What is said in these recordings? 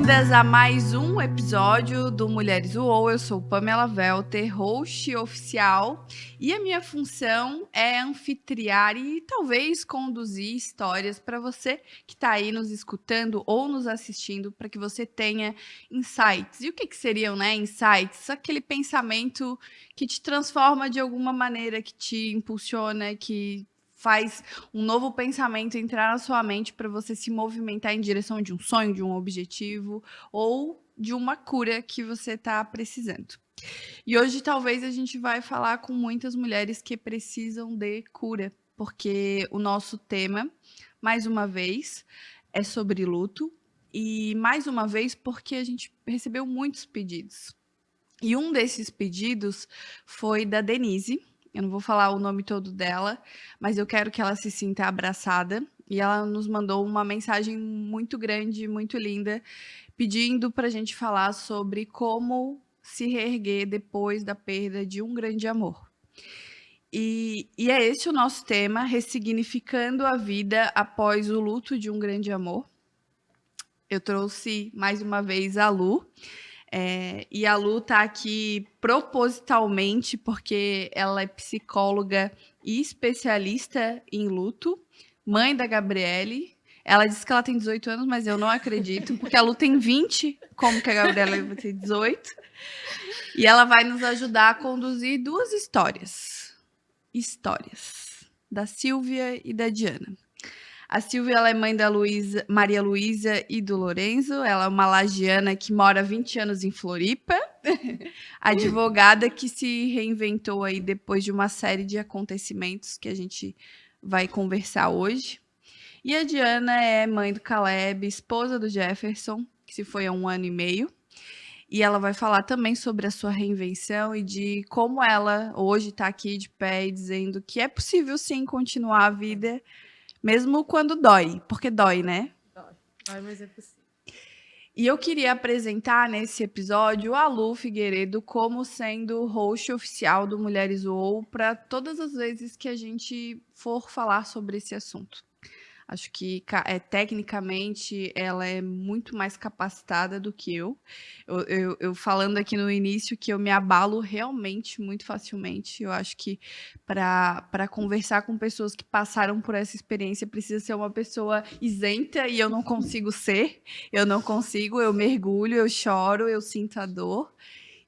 Bem-vindas a mais um episódio do Mulheres UOL. Eu sou Pamela Welter, host oficial, e a minha função é anfitriar e talvez conduzir histórias para você que está aí nos escutando ou nos assistindo, para que você tenha insights. E o que seriam, né, insights? Aquele pensamento que te transforma de alguma maneira, que te impulsiona, que faz um novo pensamento entrar na sua mente para você se movimentar em direção de um sonho, de um objetivo ou de uma cura que você está precisando. E hoje talvez a gente vai falar com muitas mulheres que precisam de cura, porque o nosso tema, mais uma vez, é sobre luto e mais uma vez porque a gente recebeu muitos pedidos. E um desses pedidos foi da Denise. Eu não vou falar o nome todo dela, mas eu quero que ela se sinta abraçada. E ela nos mandou uma mensagem muito grande, muito linda, pedindo para a gente falar sobre como se reerguer depois da perda de um grande amor. E é esse o nosso tema, ressignificando a vida após o luto de um grande amor. Eu trouxe mais uma vez a Lu. E a Lu tá aqui propositalmente porque ela é psicóloga e especialista em luto, mãe da Gabriele. Ela disse que ela tem 18 anos, mas eu não acredito, porque a Lu tem 20, como que a Gabriela vai ter 18. E ela vai nos ajudar a conduzir duas histórias da Silvia e da Diana. A Silvia, ela é mãe da Maria Luísa e do Lorenzo. Ela é uma lagiana que mora há 20 anos em Floripa. Advogada que se reinventou aí depois de uma série de acontecimentos que a gente vai conversar hoje. E a Diana é mãe do Caleb, esposa do Jefferson, que se foi há 1 ano e meio. E ela vai falar também sobre a sua reinvenção e de como ela hoje está aqui de pé e dizendo que é possível sim continuar a vida mesmo quando dói, porque dói, né? Dói, mas é possível. E eu queria apresentar nesse episódio a Lu Figueiredo como sendo host oficial do Mulheres UOL para todas as vezes que a gente for falar sobre esse assunto. Acho que tecnicamente ela é muito mais capacitada do que eu. Eu falando aqui no início que eu me abalo realmente muito facilmente. Eu acho que para conversar com pessoas que passaram por essa experiência precisa ser uma pessoa isenta e eu não consigo ser. Eu não consigo, eu mergulho, eu choro, eu sinto a dor.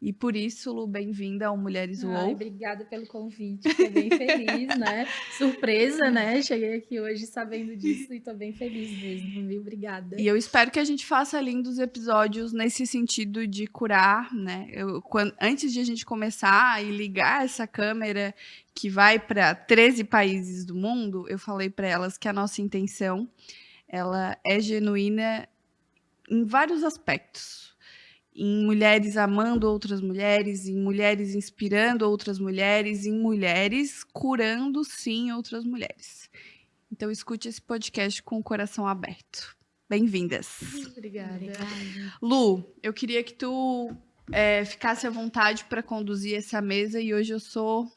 E por isso, Lu, bem-vinda ao Mulheres UOL. Obrigada pelo convite, estou bem feliz, né? Surpresa, né? Cheguei aqui hoje sabendo disso e estou bem feliz mesmo, viu? Obrigada. E eu espero que a gente faça lindos episódios nesse sentido de curar, né? Antes de a gente começar e ligar essa câmera que vai para 13 países do mundo, eu falei para elas que a nossa intenção ela é genuína em vários aspectos. Em mulheres amando outras mulheres, em mulheres inspirando outras mulheres, em mulheres curando, sim, outras mulheres. Então, escute esse podcast com o coração aberto. Bem-vindas. Obrigada. Lu, eu queria que tu ficasse à vontade para conduzir essa mesa e hoje eu sou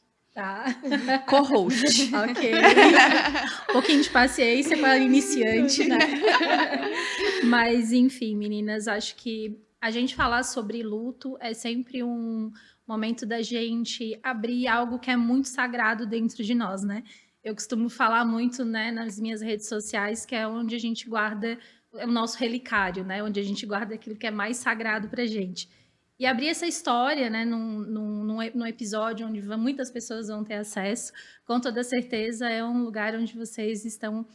co-host. Ok. Um pouquinho de paciência para iniciante, né? Mas, enfim, meninas, acho que a gente falar sobre luto é sempre um momento da gente abrir algo que é muito sagrado dentro de nós, né? Eu costumo falar muito, né, nas minhas redes sociais, que é onde a gente guarda o nosso relicário, né? Onde a gente guarda aquilo que é mais sagrado pra gente. E abrir essa história, né, num episódio onde muitas pessoas vão ter acesso, com toda certeza é um lugar onde vocês estão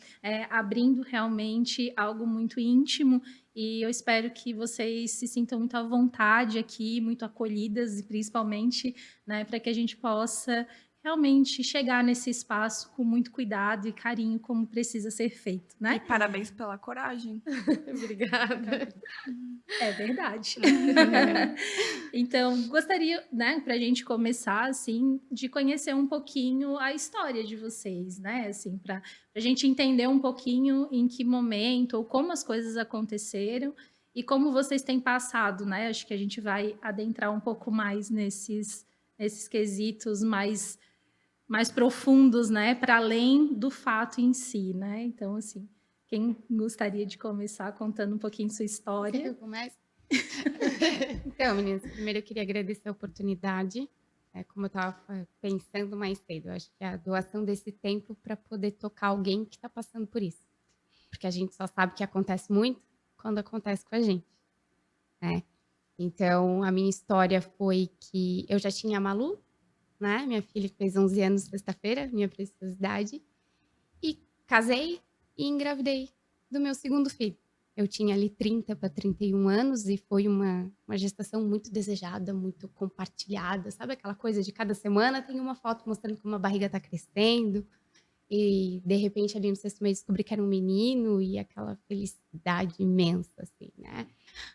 abrindo realmente algo muito íntimo, e eu espero que vocês se sintam muito à vontade aqui, muito acolhidas, e principalmente, né, para que a gente possa realmente chegar nesse espaço com muito cuidado e carinho, como precisa ser feito, né? E parabéns pela coragem. Obrigada. É verdade. Então, gostaria, né, para a gente começar, assim, de conhecer um pouquinho a história de vocês, né? Assim, para a gente entender um pouquinho em que momento ou como as coisas aconteceram e como vocês têm passado, né? Acho que a gente vai adentrar um pouco mais nesses quesitos mais profundos, né? Para além do fato em si, né? Então, assim, Quem gostaria de começar contando um pouquinho sua história? Eu começo? Então, meninas, primeiro eu queria agradecer a oportunidade. Como eu estava pensando mais cedo, eu acho que a doação desse tempo para poder tocar alguém que está passando por isso. Porque a gente só sabe que acontece muito quando acontece com a gente, né? Então, a minha história foi que eu já tinha a Malu, né? Minha filha que fez 11 anos sexta-feira, minha preciosidade. E casei e engravidei do meu segundo filho. Eu tinha ali 30 para 31 anos e foi uma gestação muito desejada, muito compartilhada. Sabe aquela coisa de cada semana tem uma foto mostrando como a barriga está crescendo. E, de repente, ali no sexto mês, descobri que era um menino e aquela felicidade imensa, assim, né?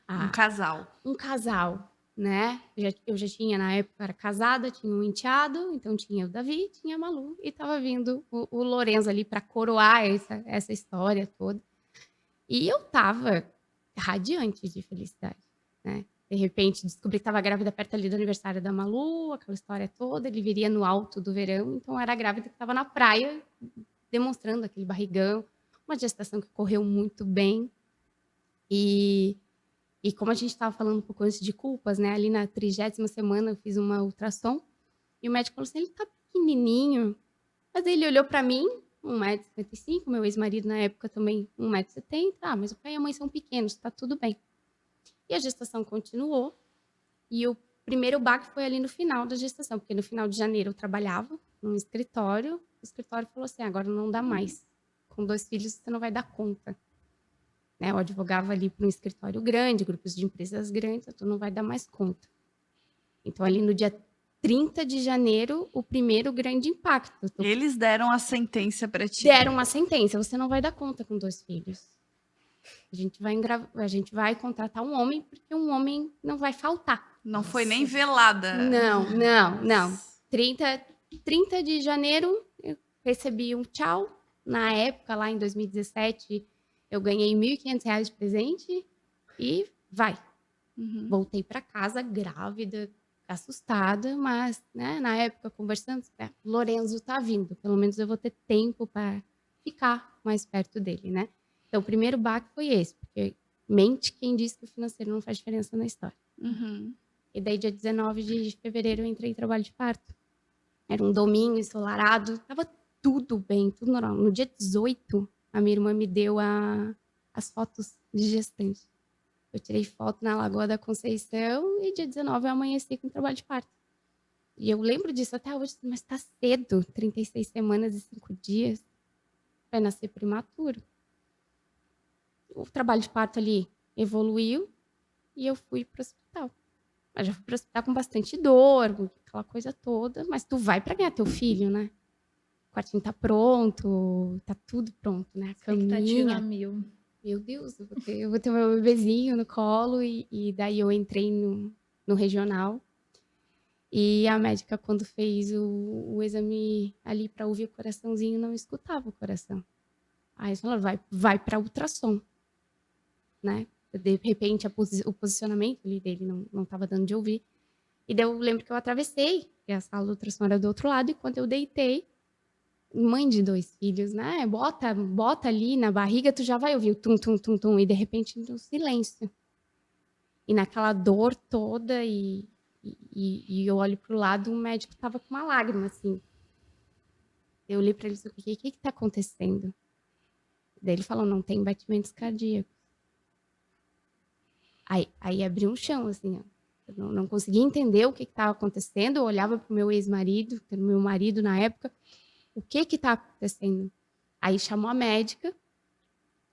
Um casal. Um casal, né? Eu já tinha, na época, era casada, tinha um enteado, então tinha o Davi, tinha a Malu, e estava vindo o Lorenzo ali para coroar essa história toda. E eu estava radiante de felicidade, né? De repente, descobri que estava grávida perto ali do aniversário da Malu, aquela história toda, ele viria no alto do verão, então era a grávida que estava na praia, demonstrando aquele barrigão, uma gestação que correu muito bem. E como a gente estava falando um pouco antes de culpas, né? Ali na 30ª semana eu fiz uma ultrassom e o médico falou assim, ele tá pequenininho. Mas ele olhou para mim, 1,55 m, meu ex-marido na época também 1,70 m. Ah, mas o pai e a mãe são pequenos, tá tudo bem. E a gestação continuou. E o primeiro baque foi ali no final da gestação, porque no final de janeiro eu trabalhava num escritório. O escritório falou assim, agora não dá mais. Com 2 filhos você não vai dar conta. Né? Eu advogava ali para um escritório grande, grupos de empresas grandes, tu não vai dar mais conta. Então, ali no dia 30 de janeiro, o primeiro grande impacto. Eles deram a sentença para ti. Deram uma sentença, você não vai dar conta com 2 filhos. A gente vai contratar um homem, porque um homem não vai faltar. Não foi nem velada. Não. 30 de janeiro, eu recebi um tchau. Na época, lá em 2017, eu ganhei R$1.500 de presente e vai. Uhum. Voltei para casa grávida, assustada, mas, né, na época, conversando, Lorenzo tá vindo, pelo menos eu vou ter tempo para ficar mais perto dele, né? Então, o primeiro baque foi esse, porque mente quem diz que o financeiro não faz diferença na história. Uhum. E daí, dia 19 de fevereiro, eu entrei em trabalho de parto. Era um domingo ensolarado, tava tudo bem, tudo normal. No dia 18, a minha irmã me deu as fotos de gestante. Eu tirei foto na Lagoa da Conceição e dia 19 eu amanheci com trabalho de parto. E eu lembro disso até hoje, mas tá cedo, 36 semanas e 5 dias, vai nascer prematuro. O trabalho de parto ali evoluiu e eu fui pro hospital. Eu já fui pro hospital com bastante dor, aquela coisa toda, mas tu vai para ganhar teu filho, né? O quartinho tá pronto, tá tudo pronto, né? A caminha. mil. Meu Deus, eu vou ter meu bebezinho no colo e daí eu entrei no regional. E a médica, quando fez o exame ali para ouvir o coraçãozinho, não escutava o coração. Aí ela falou, vai para ultrassom, né? De repente, o posicionamento ali dele não estava dando de ouvir. E daí eu lembro que eu atravessei, e a sala do ultrassom era do outro lado, e quando eu deitei, mãe de 2 filhos, né? Bota ali na barriga, tu já vai ouvir o tum, tum, tum, tum, e de repente no silêncio. E naquela dor toda, e eu olho pro lado, o médico tava com uma lágrima, assim. Eu olhei para ele e disse, o que tá acontecendo? Daí ele falou, não tem batimentos cardíacos. Aí abriu um chão, assim, ó. Eu não conseguia entender o que estava acontecendo. Eu olhava pro meu ex-marido, que era meu marido na época, o que está acontecendo? Aí chamou a médica,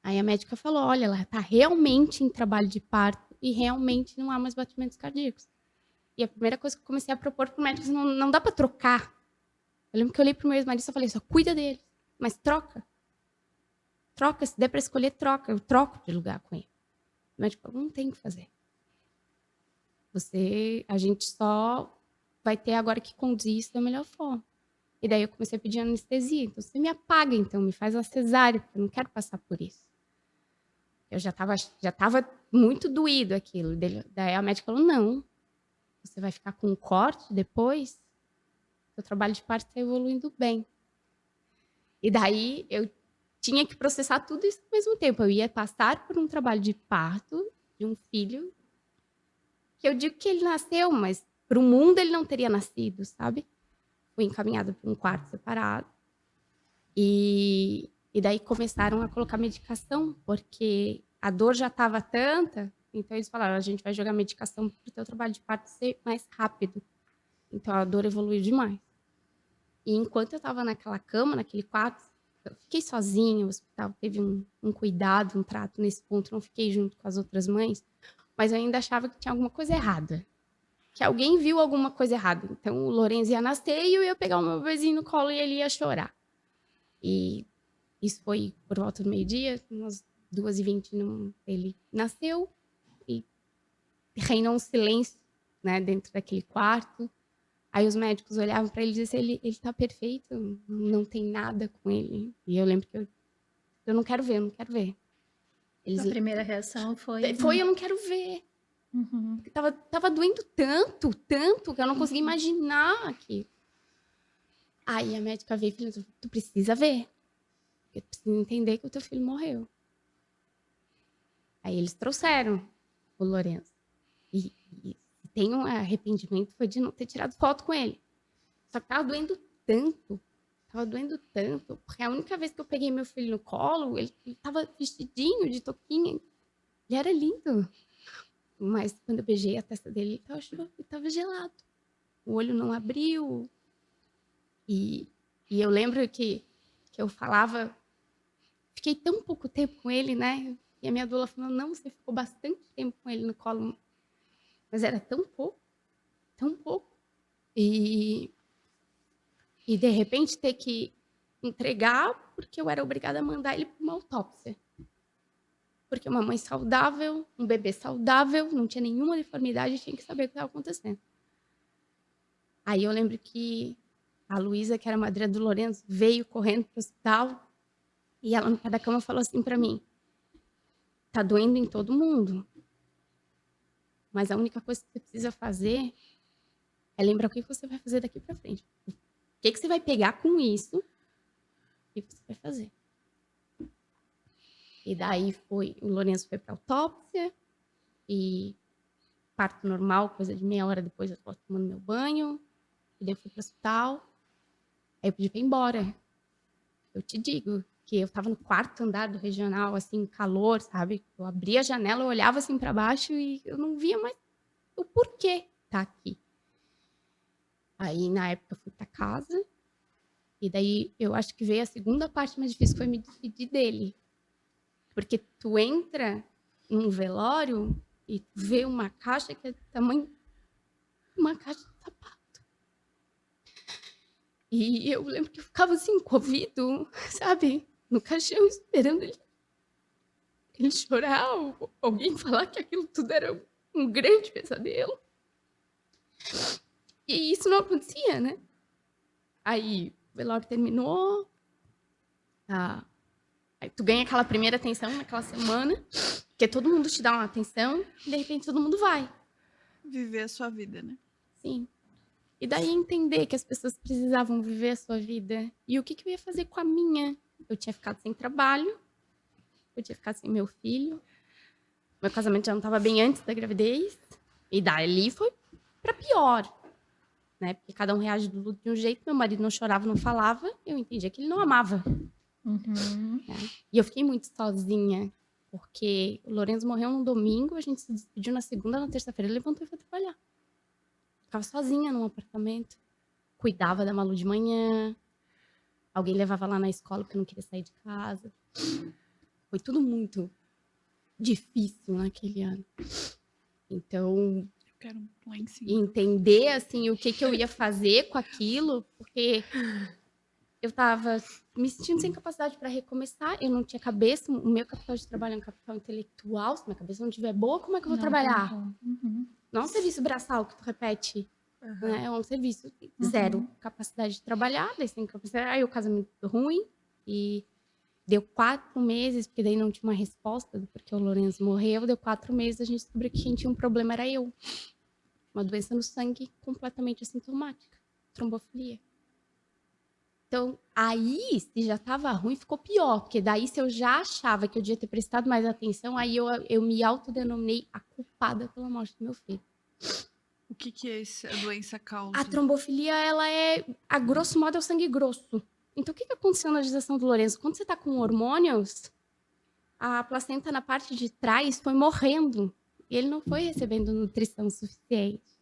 aí a médica falou, olha, ela está realmente em trabalho de parto e realmente não há mais batimentos cardíacos. E a primeira coisa que eu comecei a propor para o médico, não dá para trocar. Eu lembro que eu olhei para o meu ex-marido e falei, só cuida dele, mas troca. Troca, se der para escolher, troca. Eu troco de lugar com ele. O médico falou, não tem o que fazer. A gente só vai ter agora que conduzir isso da melhor forma. E daí eu comecei a pedir anestesia. Então, você me apaga, então, me faz a cesárea, porque eu não quero passar por isso. Eu já tava muito doído aquilo. Daí a médica falou, não, você vai ficar com um corte depois, seu trabalho de parto está evoluindo bem. E daí eu tinha que processar tudo isso ao mesmo tempo. Eu ia passar por um trabalho de parto de um filho que eu digo que ele nasceu, mas para o mundo ele não teria nascido, sabe? Fui encaminhada para um quarto separado. E daí começaram a colocar medicação, porque a dor já estava tanta. Então eles falaram, a gente vai jogar medicação para o teu trabalho de parto ser mais rápido. Então a dor evoluiu demais. E enquanto eu estava naquela cama, naquele quarto, eu fiquei sozinha, o hospital teve um cuidado, um trato nesse ponto, não fiquei junto com as outras mães, mas eu ainda achava que tinha alguma coisa errada. Que alguém viu alguma coisa errada. Então o Lourenço ia nascer e eu ia pegar o meu bebezinho no colo e ele ia chorar. E isso foi por volta do meio-dia, umas 2h20 ele nasceu e reinou um silêncio, né, dentro daquele quarto. Aí os médicos olhavam para ele e diziam, ele tá perfeito, não tem nada com ele. E eu lembro que eu não quero ver, eu não quero ver. A primeira reação foi... Foi, eu não quero ver. Porque tava doendo tanto, que eu não conseguia imaginar aquilo. Aí a médica veio e falou, tu precisa ver. Porque tu precisa entender que o teu filho morreu. Aí eles trouxeram o Lourenço. E tem um arrependimento, foi de não ter tirado foto com ele. Só que tava doendo tanto, porque a única vez que eu peguei meu filho no colo, ele tava vestidinho de touquinha, ele era lindo. Mas quando eu beijei a testa dele, ele tava gelado. O olho não abriu. E eu lembro que eu falava, fiquei tão pouco tempo com ele, né? E a minha doula falou, não, você ficou bastante tempo com ele no colo. Mas era tão pouco. E de repente ter que entregar porque eu era obrigada a mandar ele para uma autópsia. Porque uma mãe saudável, um bebê saudável, não tinha nenhuma deformidade, tinha que saber o que estava acontecendo. Aí eu lembro que a Luísa, que era a madrinha do Lourenço, veio correndo para o hospital e ela no pé da cama falou assim para mim, tá doendo em todo mundo, mas a única coisa que você precisa fazer é lembrar o que você vai fazer daqui para frente. O que você vai pegar com isso e você vai fazer. E daí o Lourenço foi para autópsia e parto normal, coisa de meia hora depois eu estava tomando meu banho, e daí eu fui para o hospital, aí eu pedi para ir embora. Eu te digo que eu estava no quarto andar do regional, assim, calor, sabe? Eu abria a janela, eu olhava assim para baixo e eu não via mais o porquê tá aqui. Aí, na época, eu fui para casa, e daí eu acho que veio a segunda parte mais difícil, foi me despedir dele. Porque tu entra num velório e tu vê uma caixa que é do tamanho de uma caixa de sapato. E eu lembro que eu ficava assim, com o ouvido, sabe? No caixão, esperando ele chorar, ou alguém falar que aquilo tudo era um grande pesadelo. E isso não acontecia, né? Aí o velório terminou, aí tu ganha aquela primeira atenção naquela semana, porque todo mundo te dá uma atenção, e de repente todo mundo vai. Viver a sua vida, né? Sim. E daí entender que as pessoas precisavam viver a sua vida. E o que eu ia fazer com a minha? Eu tinha ficado sem trabalho, eu tinha ficado sem meu filho, meu casamento já não estava bem antes da gravidez, e dali foi para pior. Né? Porque cada um reage do luto de um jeito, meu marido não chorava, não falava, eu entendia que ele não amava. Né? E eu fiquei muito sozinha, porque o Lourenço morreu no domingo, a gente se despediu na segunda, na terça-feira ele levantou e foi trabalhar. Ficava sozinha num apartamento, cuidava da Malu de manhã, alguém levava lá na escola porque eu não queria sair de casa. Foi tudo muito difícil naquele ano. Então, Quero lá em cima. entender assim o que eu ia fazer com aquilo, porque eu estava me sentindo sem capacidade para recomeçar, eu não tinha cabeça, o meu capital de trabalho é um capital intelectual, se minha cabeça não estiver boa, como é que eu vou trabalhar? Não é um serviço braçal que tu repete, né? É um serviço zero capacidade de trabalhar, daí sem capacidade, aí o casamento ruim, e deu 4 meses, porque daí não tinha uma resposta, porque o Lourenço morreu, deu 4 meses, a gente descobriu que quem tinha um problema era eu. Uma doença no sangue completamente assintomática, trombofilia. Então, aí, se já estava ruim, ficou pior. Porque daí, se eu já achava que eu devia ter prestado mais atenção, aí eu me autodenominei a culpada pela morte do meu filho. O que é a doença causa? A trombofilia, ela é, a grosso modo, é o sangue grosso. Então, o que aconteceu na gestação do Lourenço? Quando você está com hormônios, a placenta na parte de trás foi morrendo. E ele não foi recebendo nutrição suficiente.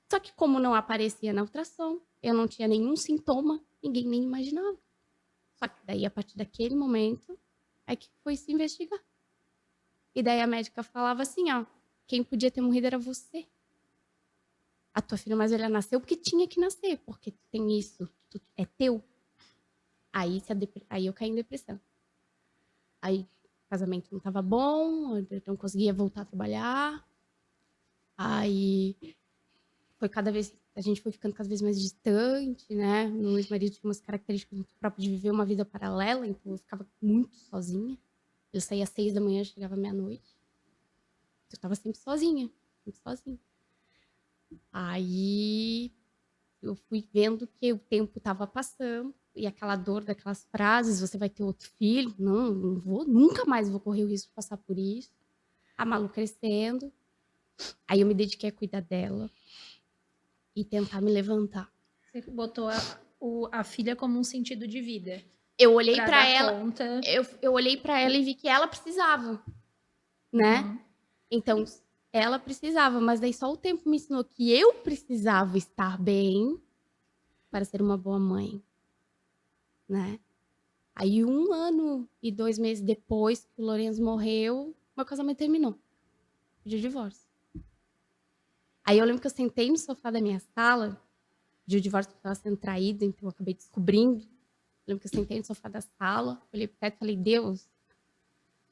Só que como não aparecia na ultrassom, eu não tinha nenhum sintoma, ninguém nem imaginava. Só que daí, a partir daquele momento, é que foi se investigar. E daí a médica falava assim, ó, quem podia ter morrido era você. A tua filha mais velha nasceu porque tinha que nascer, porque tu tem isso, é teu. Aí eu caí em depressão. Aí o casamento não estava bom, eu não conseguia voltar a trabalhar. Aí a gente foi ficando cada vez mais distante, né? Meu ex-marido tinha umas características muito próprias de viver uma vida paralela, então eu ficava muito sozinha. Eu saía às 6 da manhã, chegava meia-noite. Eu estava sempre sozinha, sempre sozinha. Aí eu fui vendo que o tempo estava passando e aquela dor daquelas frases, você vai ter outro filho? Não vou, nunca mais vou correr o risco de passar por isso. A Malu crescendo. Aí eu me dediquei a cuidar dela e tentar me levantar. Você botou a filha como um sentido de vida. Eu olhei Pra para dar ela, conta. eu olhei para ela e vi que ela precisava, né? Uhum. Então, ela precisava, mas daí só o tempo me ensinou que eu precisava estar bem para ser uma boa mãe, né? Aí 1 ano e 2 meses depois que o Lourenço morreu, meu casamento terminou. Pedi o divórcio. Aí eu lembro que eu sentei no sofá da minha sala, pedi o divórcio porque eu estava sendo traída, então eu acabei descobrindo. Eu lembro que eu sentei no sofá da sala, olhei pro teto e falei, Deus,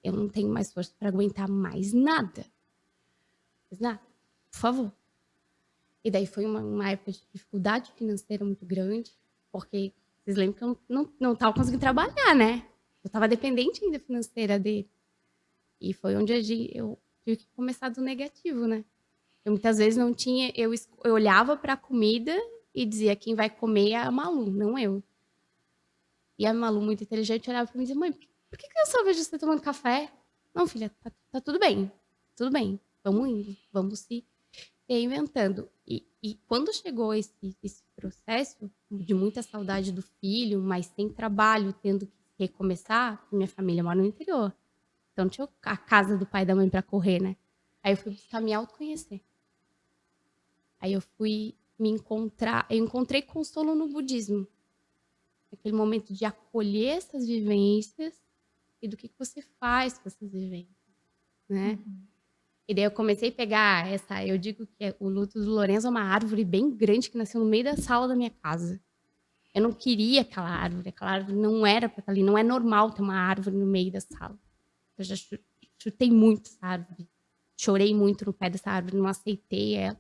eu não tenho mais força para aguentar mais nada. Mais nada, por favor. E daí foi uma época de dificuldade financeira muito grande, porque vocês lembram que eu não estava conseguindo trabalhar, né? Eu estava dependente ainda financeira dele. E foi onde eu tive que começar do negativo, né? Eu muitas vezes não tinha... Eu olhava para a comida e dizia, quem vai comer é a Malu, não eu. E a Malu, muito inteligente, olhava para mim e dizia, mãe, por que eu só vejo você tomando café? Não, filha, tá tudo bem. Tudo bem. Vamos indo, vamos se reinventando. E quando chegou esse processo de muita saudade do filho, mas sem trabalho, tendo que recomeçar, minha família mora no interior. Então não tinha a casa do pai e da mãe para correr, né? Aí eu fui buscar me autoconhecer. Aí eu fui me encontrar, eu encontrei consolo no budismo. Aquele momento de acolher essas vivências e do que você faz com essas vivências, né? Uhum. E daí eu comecei a pegar eu digo que o luto do Lourenço é uma árvore bem grande que nasceu no meio da sala da minha casa. Eu não queria aquela árvore não era para estar ali, não é normal ter uma árvore no meio da sala. Eu já chutei muito essa árvore, chorei muito no pé dessa árvore, não aceitei ela.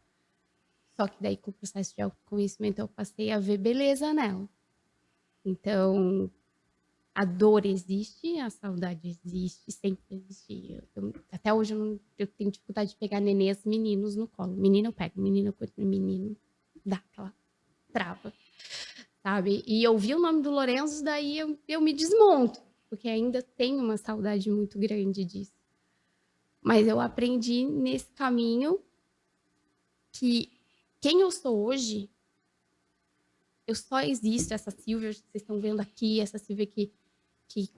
Só que daí com o processo de autoconhecimento eu passei a ver beleza nela. Então, a dor existe, a saudade existe, sempre existe. Até hoje eu tenho dificuldade de pegar nenês meninos no colo. Menino eu pego, menino eu cuido, menino dá aquela trava, sabe? E eu vi o nome do Lourenço, daí eu me desmonto, porque ainda tenho uma saudade muito grande disso. Mas eu aprendi nesse caminho que quem eu sou hoje, eu só existo, essa Silvia que vocês estão vendo aqui, essa Silvia que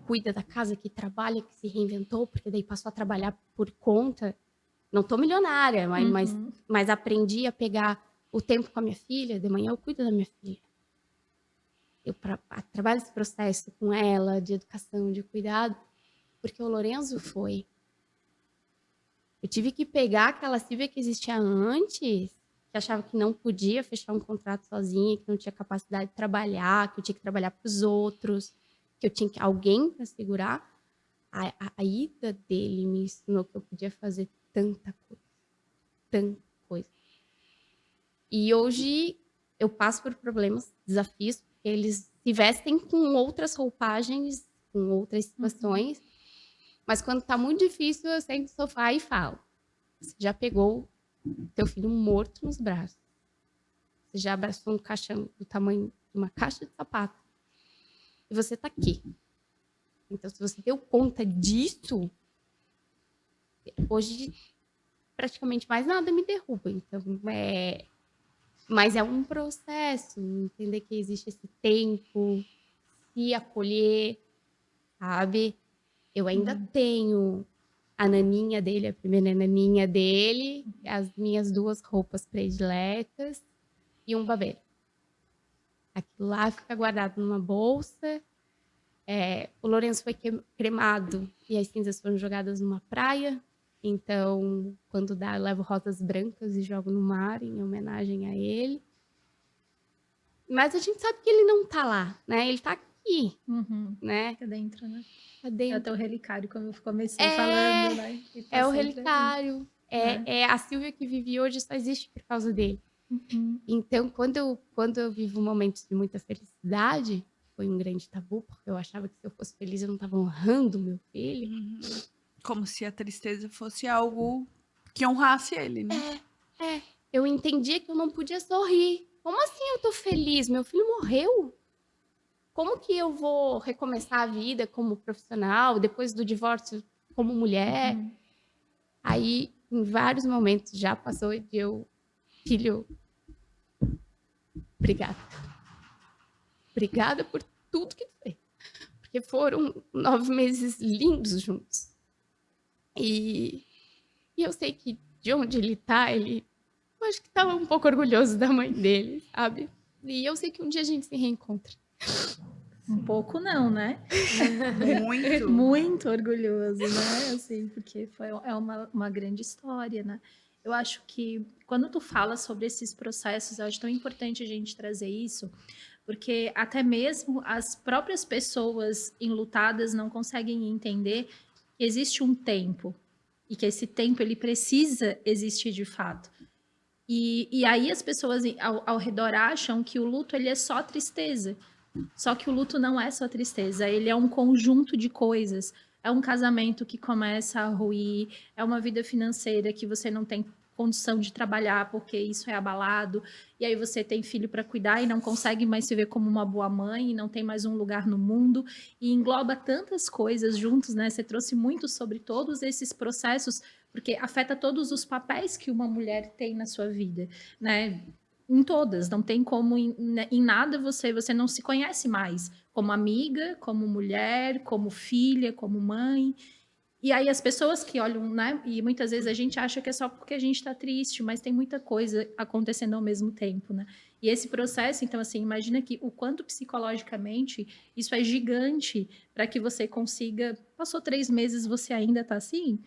cuida da casa, que trabalha, que se reinventou, porque daí passou a trabalhar por conta. Não tô milionária, mas aprendi a pegar o tempo com a minha filha. De manhã eu cuido da minha filha. Eu trabalho esse processo com ela, de educação, de cuidado, porque o Lourenço foi. Eu tive que pegar aquela Silvia que existia antes, que achava que não podia fechar um contrato sozinha, que não tinha capacidade de trabalhar, que eu tinha que trabalhar para os outros, que eu tinha alguém para segurar. A ida dele me ensinou que eu podia fazer tanta coisa. E hoje eu passo por problemas, desafios, porque eles se vestem com outras roupagens, com outras situações, mas quando tá muito difícil, eu sento no sofá e falo, você já pegou teu filho morto nos braços, você já abraçou um caixão do tamanho de uma caixa de sapato, e você tá aqui. Então, se você deu conta disso, hoje praticamente mais nada me derruba. Então, mas é um processo, entender que existe esse tempo, se acolher, sabe? Eu ainda tenho a naninha dele, a primeira naninha dele, as minhas 2 roupas prediletas e um babeiro. Aquilo lá fica guardado numa bolsa. O Lourenço foi cremado e as cinzas foram jogadas numa praia. Então, quando dá, eu levo rosas brancas e jogo no mar em homenagem a ele. Mas a gente sabe que ele não tá lá, né? Ele tá aqui, né? Fica dentro, né? Tá É dentro. até o relicário, como eu comecei falando, né? E tá É o sempre ali. relicário. É a Silvia que vive hoje só existe por causa dele. Então, quando eu vivo momentos de muita felicidade, foi um grande tabu, porque eu achava que se eu fosse feliz eu não estava honrando meu filho. Como se a tristeza fosse algo que honrasse ele, né? Eu entendia que eu não podia sorrir. Como assim eu tô feliz? Meu filho morreu? Como que eu vou recomeçar a vida como profissional, depois do divórcio como mulher? Aí, em vários momentos, já passou de eu... Filho, obrigada. Obrigada por tudo que tu fez. Porque foram 9 meses lindos juntos. E eu sei que de onde ele tá, eu acho que tava um pouco orgulhoso da mãe dele, sabe? E eu sei que um dia a gente se reencontra. Um pouco não, né? Muito. Muito orgulhoso, né? Assim, porque é uma grande história, né? Eu acho que quando tu fala sobre esses processos, eu acho tão importante a gente trazer isso, porque até mesmo as próprias pessoas enlutadas não conseguem entender que existe um tempo e que esse tempo ele precisa existir de fato. E aí as pessoas ao redor acham que o luto ele é só tristeza. Só que o luto não é só tristeza, ele é um conjunto de coisas. É um casamento que começa a ruir, é uma vida financeira que você não tem condição de trabalhar porque isso é abalado, e aí você tem filho para cuidar e não consegue mais se ver como uma boa mãe, e não tem mais um lugar no mundo, e engloba tantas coisas juntos, né? Você trouxe muito sobre todos esses processos, porque afeta todos os papéis que uma mulher tem na sua vida, né? Em todas, não tem como em nada você não se conhece mais como amiga, como mulher, como filha, como mãe. E aí as pessoas que olham, né? E muitas vezes a gente acha que é só porque a gente está triste, mas tem muita coisa acontecendo ao mesmo tempo, né? E esse processo, então, assim, imagina que o quanto psicologicamente isso é gigante para que você consiga. Passou 3 meses, você ainda está assim?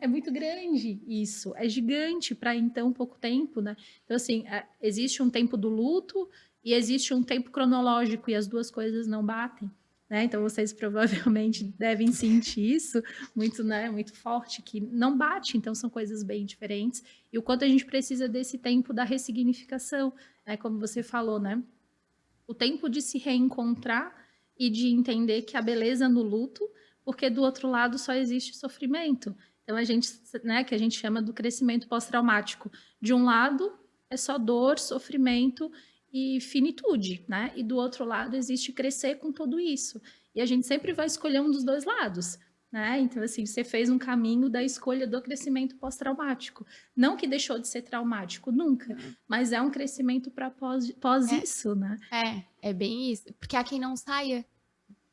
É muito grande isso, é gigante para em tão pouco tempo, né? Então, assim, existe um tempo do luto e existe um tempo cronológico, e as duas coisas não batem. Né? Então, vocês provavelmente devem sentir isso muito, né, muito forte, que não bate, então são coisas bem diferentes. E o quanto a gente precisa desse tempo da ressignificação, né, como você falou, né? O tempo de se reencontrar e de entender que a beleza no luto, porque do outro lado só existe sofrimento. Então, a gente, né, que a gente chama do crescimento pós-traumático. De um lado, é só dor, sofrimento e finitude, né? E do outro lado existe crescer com tudo isso. E a gente sempre vai escolher um dos dois lados, né? Então, assim, você fez um caminho da escolha do crescimento pós-traumático. Não que deixou de ser traumático, nunca, mas é um crescimento para pós isso, né? É bem isso. Porque há quem não saia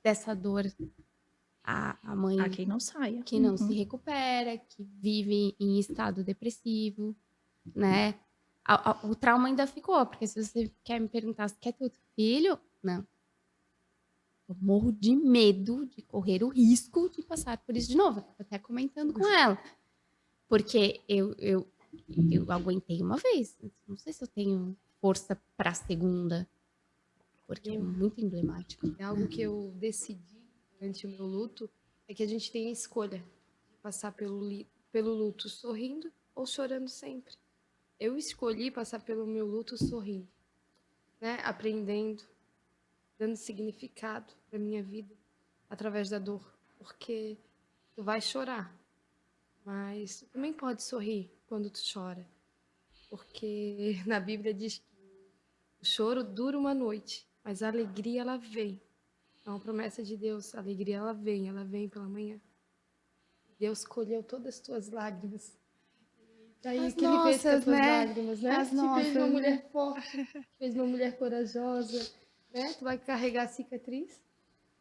dessa dor. A mãe Há quem não saia. que não se recupera, que vive em estado depressivo, né? O trauma ainda ficou, porque se você quer me perguntar se quer ter outro filho, não. Eu morro de medo de correr o risco de passar por isso de novo. Eu tava até comentando com ela. Porque eu aguentei uma vez. Não sei se eu tenho força para a segunda. Porque é muito emblemático. É algo que eu decidi durante o meu luto, é que a gente tem a escolha de passar pelo luto sorrindo ou chorando sempre. Eu escolhi passar pelo meu luto sorrindo, né? Aprendendo, dando significado para minha vida através da dor, porque tu vai chorar, mas tu também pode sorrir quando tu chora, porque na Bíblia diz que o choro dura uma noite, mas a alegria ela vem. É uma promessa de Deus. A alegria, ela vem pela manhã. Deus colheu todas as tuas lágrimas. Daí As que ele fez com as nossas, tuas né? lágrimas, né? As Te fez uma nossas, né? mulher forte, te fez uma mulher corajosa, né? Tu vai carregar a cicatriz,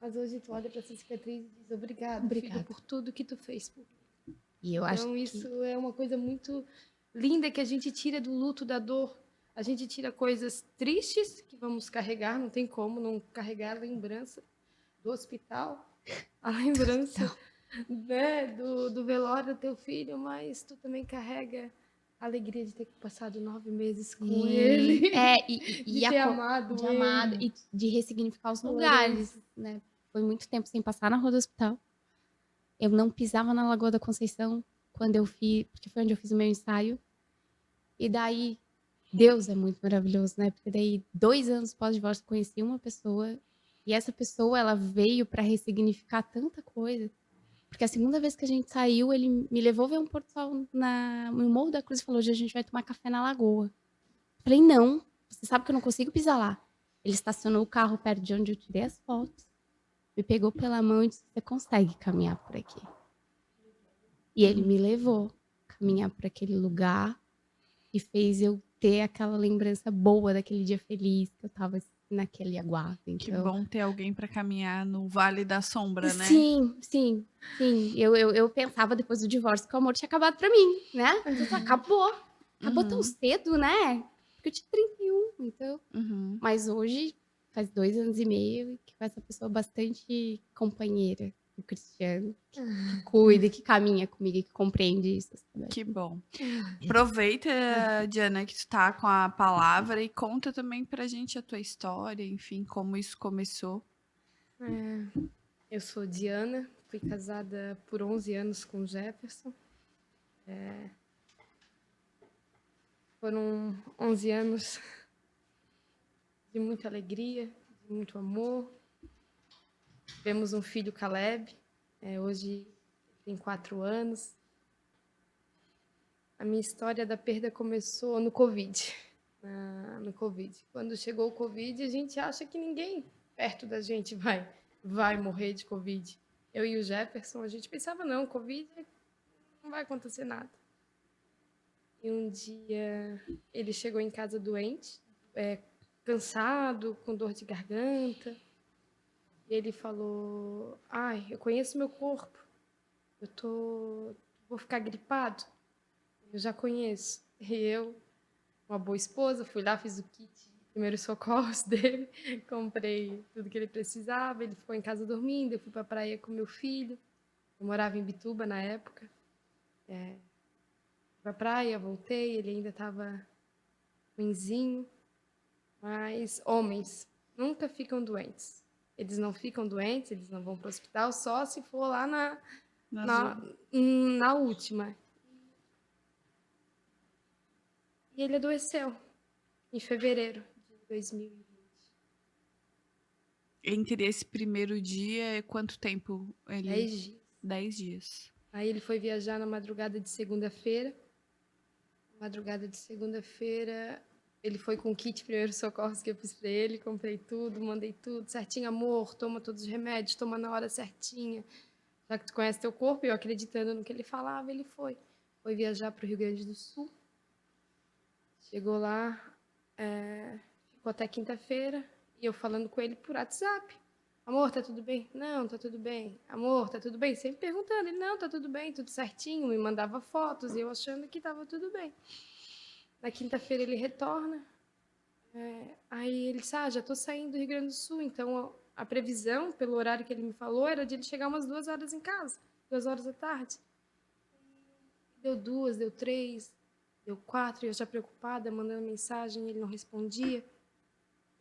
mas hoje tu olha para essa cicatriz e diz obrigado, filho, Obrigada. por tudo que tu fez por mim. E eu acho Então, que isso é uma coisa muito linda que a gente tira do luto, da dor. A gente tira coisas tristes que vamos carregar, não tem como não carregar a lembrança do hospital, a lembrança, né, do velório do teu filho, mas tu também carrega a alegria de ter passado 9 meses com ele, de ter amado de ele. amado e de ressignificar os Lourenço. lugares, né? Foi muito tempo sem passar na rua do hospital. Eu não pisava na Lagoa da Conceição quando eu fiz, porque foi onde eu fiz o meu ensaio. E daí, Deus é muito maravilhoso, né? Porque daí, 2 anos pós-divórcio, conheci uma pessoa e essa pessoa, ela veio para ressignificar tanta coisa. Porque a segunda vez que a gente saiu, ele me levou ver um pôr do sol no Morro da Cruz e falou: hoje a gente vai tomar café na Lagoa. Falei: não, você sabe que eu não consigo pisar lá. Ele estacionou o carro perto de onde eu tirei as fotos, me pegou pela mão e disse: você consegue caminhar por aqui. E ele me levou a caminhar por aquele lugar e fez eu ter aquela lembrança boa daquele dia feliz que eu tava naquele aguardo. Que Então, bom ter alguém para caminhar no Vale da Sombra, né? sim, sim, sim. Eu pensava depois do divórcio que o amor tinha acabado pra mim, né? Então, acabou. Acabou tão cedo, né? Porque eu tinha 31, então. Uhum. Mas hoje, faz 2 anos e meio, que com essa pessoa bastante companheira, o Cristiano, que cuida, que caminha comigo, e que compreende isso. Sabe? Que bom. Aproveita, Diana, que tu tá com a palavra e conta também pra gente a tua história, enfim, como isso começou. Eu sou Diana, fui casada por 11 anos com o Jefferson. Foram 11 anos de muita alegria, de muito amor. Tivemos um filho, Caleb, hoje tem 4 anos. A minha história da perda começou no Covid. No Covid. Quando chegou o Covid, a gente acha que ninguém perto da gente vai morrer de Covid. Eu e o Jefferson, a gente pensava, não, Covid não vai acontecer nada. E um dia ele chegou em casa doente, cansado, com dor de garganta. E ele falou: ai, eu conheço meu corpo. Vou ficar gripado. Eu já conheço. E eu, uma boa esposa, fui lá, fiz o kit de primeiros socorros dele, comprei tudo que ele precisava. Ele ficou em casa dormindo, eu fui para a praia com meu filho. Eu morava em Bituba na época. Fui para a praia, voltei, ele ainda estava ruinzinho. Mas homens nunca ficam doentes. Eles não ficam doentes, eles não vão para o hospital, só se for lá na última. E ele adoeceu em fevereiro de 2020. Entre esse primeiro dia, quanto tempo ele? 10 dias. 10 dias. Aí ele foi viajar na madrugada de segunda-feira. Madrugada de segunda-feira, ele foi com o kit primeiros socorros que eu fiz para ele, comprei tudo, mandei tudo certinho, amor, toma todos os remédios, toma na hora certinha. Já que tu conhece teu corpo, eu acreditando no que ele falava, ele foi. Foi viajar para o Rio Grande do Sul. Chegou lá, ficou até quinta-feira, e eu falando com ele por WhatsApp. Amor, tá tudo bem? Não, tá tudo bem. Amor, tá tudo bem? Sempre perguntando. Ele, não, tá tudo bem, tudo certinho. Me mandava fotos, e eu achando que tava tudo bem. Na quinta-feira ele retorna. Aí ele disse, já tô saindo do Rio Grande do Sul. Então, a previsão, pelo horário que ele me falou, era de ele chegar umas 2 horas em casa. 2 horas da tarde. Deu 2, deu 3, deu 4. E eu já preocupada, mandando mensagem, ele não respondia.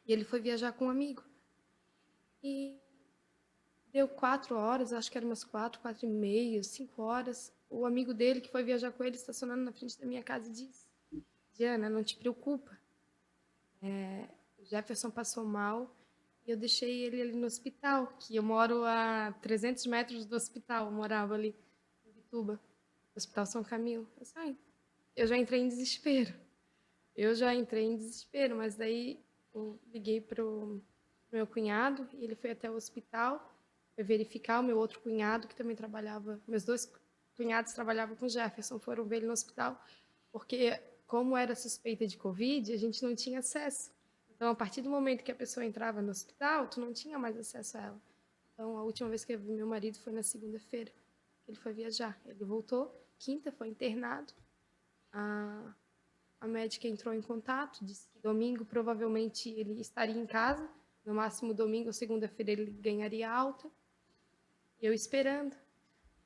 E ele foi viajar com um amigo. E deu 4 horas, acho que era umas 4, 4 e meia, 5 horas. O amigo dele, que foi viajar com ele, estacionando na frente da minha casa, disse: Diana, não te preocupa. O Jefferson passou mal e eu deixei ele ali no hospital, que eu moro a 300 metros do hospital, eu morava ali em Bituba, no Hospital São Camilo. Eu já entrei em desespero. Mas daí eu liguei pro meu cunhado, e ele foi até o hospital, foi verificar. O meu outro cunhado, que também trabalhava, meus dois cunhados trabalhavam com o Jefferson, foram ver ele no hospital, porque como era suspeita de Covid, a gente não tinha acesso. Então, a partir do momento que a pessoa entrava no hospital, tu não tinha mais acesso a ela. Então, a última vez que eu vi meu marido foi na segunda-feira, que ele foi viajar. Ele voltou, quinta foi internado. A médica entrou em contato, disse que domingo provavelmente ele estaria em casa, no máximo domingo ou segunda-feira ele ganharia alta. E eu esperando.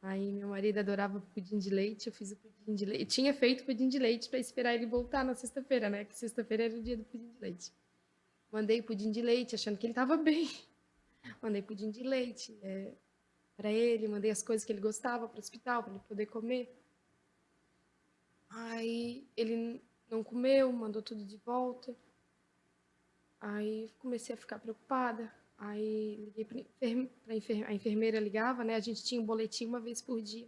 Aí meu marido adorava pudim de leite, eu fiz o pudim de leite. Eu tinha feito pudim de leite para esperar ele voltar na sexta-feira, né? Que sexta-feira era o dia do pudim de leite. Mandei pudim de leite, achando que ele estava bem. Mandei pudim de leite para ele, mandei as coisas que ele gostava para o hospital, para ele poder comer. Aí ele não comeu, mandou tudo de volta. Aí comecei a ficar preocupada. Aí liguei para a enfermeira, ligava, né? A gente tinha um boletim uma vez por dia.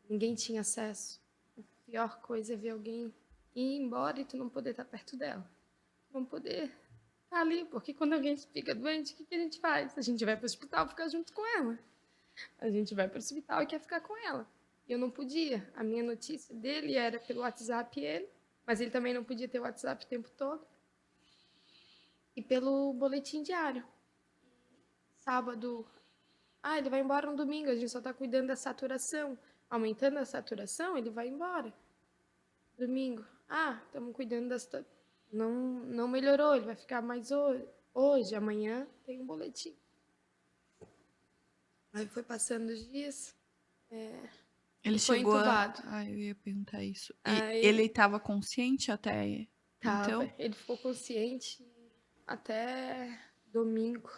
Ninguém tinha acesso. A pior coisa é ver alguém ir embora e tu não poder estar perto dela. Não poder estar ali, porque quando alguém fica doente, o que a gente faz? A gente vai para o hospital ficar junto com ela. A gente vai para o hospital e quer ficar com ela. E eu não podia. A minha notícia dele era pelo WhatsApp mas ele também não podia ter o WhatsApp o tempo todo. E pelo boletim diário. Sábado, ele vai embora no domingo, a gente só está cuidando da saturação. Aumentando a saturação, ele vai embora. Domingo, estamos cuidando da saturação. Não melhorou, ele vai ficar mais hoje, amanhã tem um boletim. Aí foi passando os dias. Ele foi chegou entubado. Eu ia perguntar isso. E Aí- ele estava consciente até Tava. então? Ele ficou consciente até domingo.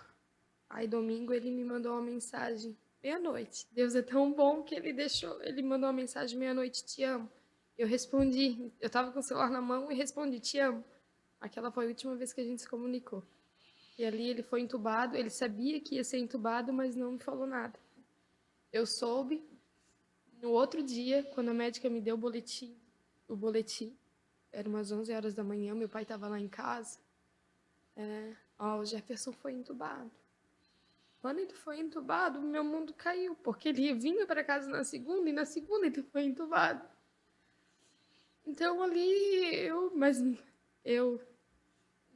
Aí domingo ele me mandou uma mensagem meia-noite. Deus é tão bom que ele mandou uma mensagem meia-noite, te amo. Eu respondi, eu tava com o celular na mão e respondi, te amo. Aquela foi a última vez que a gente se comunicou. E ali ele foi entubado, ele sabia que ia ser entubado, mas não me falou nada. Eu soube no outro dia, quando a médica me deu o boletim, era umas 11 horas da manhã, meu pai estava lá em casa. O Jefferson foi entubado. Quando ele foi entubado, meu mundo caiu, porque ele vinha para casa na segunda, e na segunda ele foi entubado. Então ali eu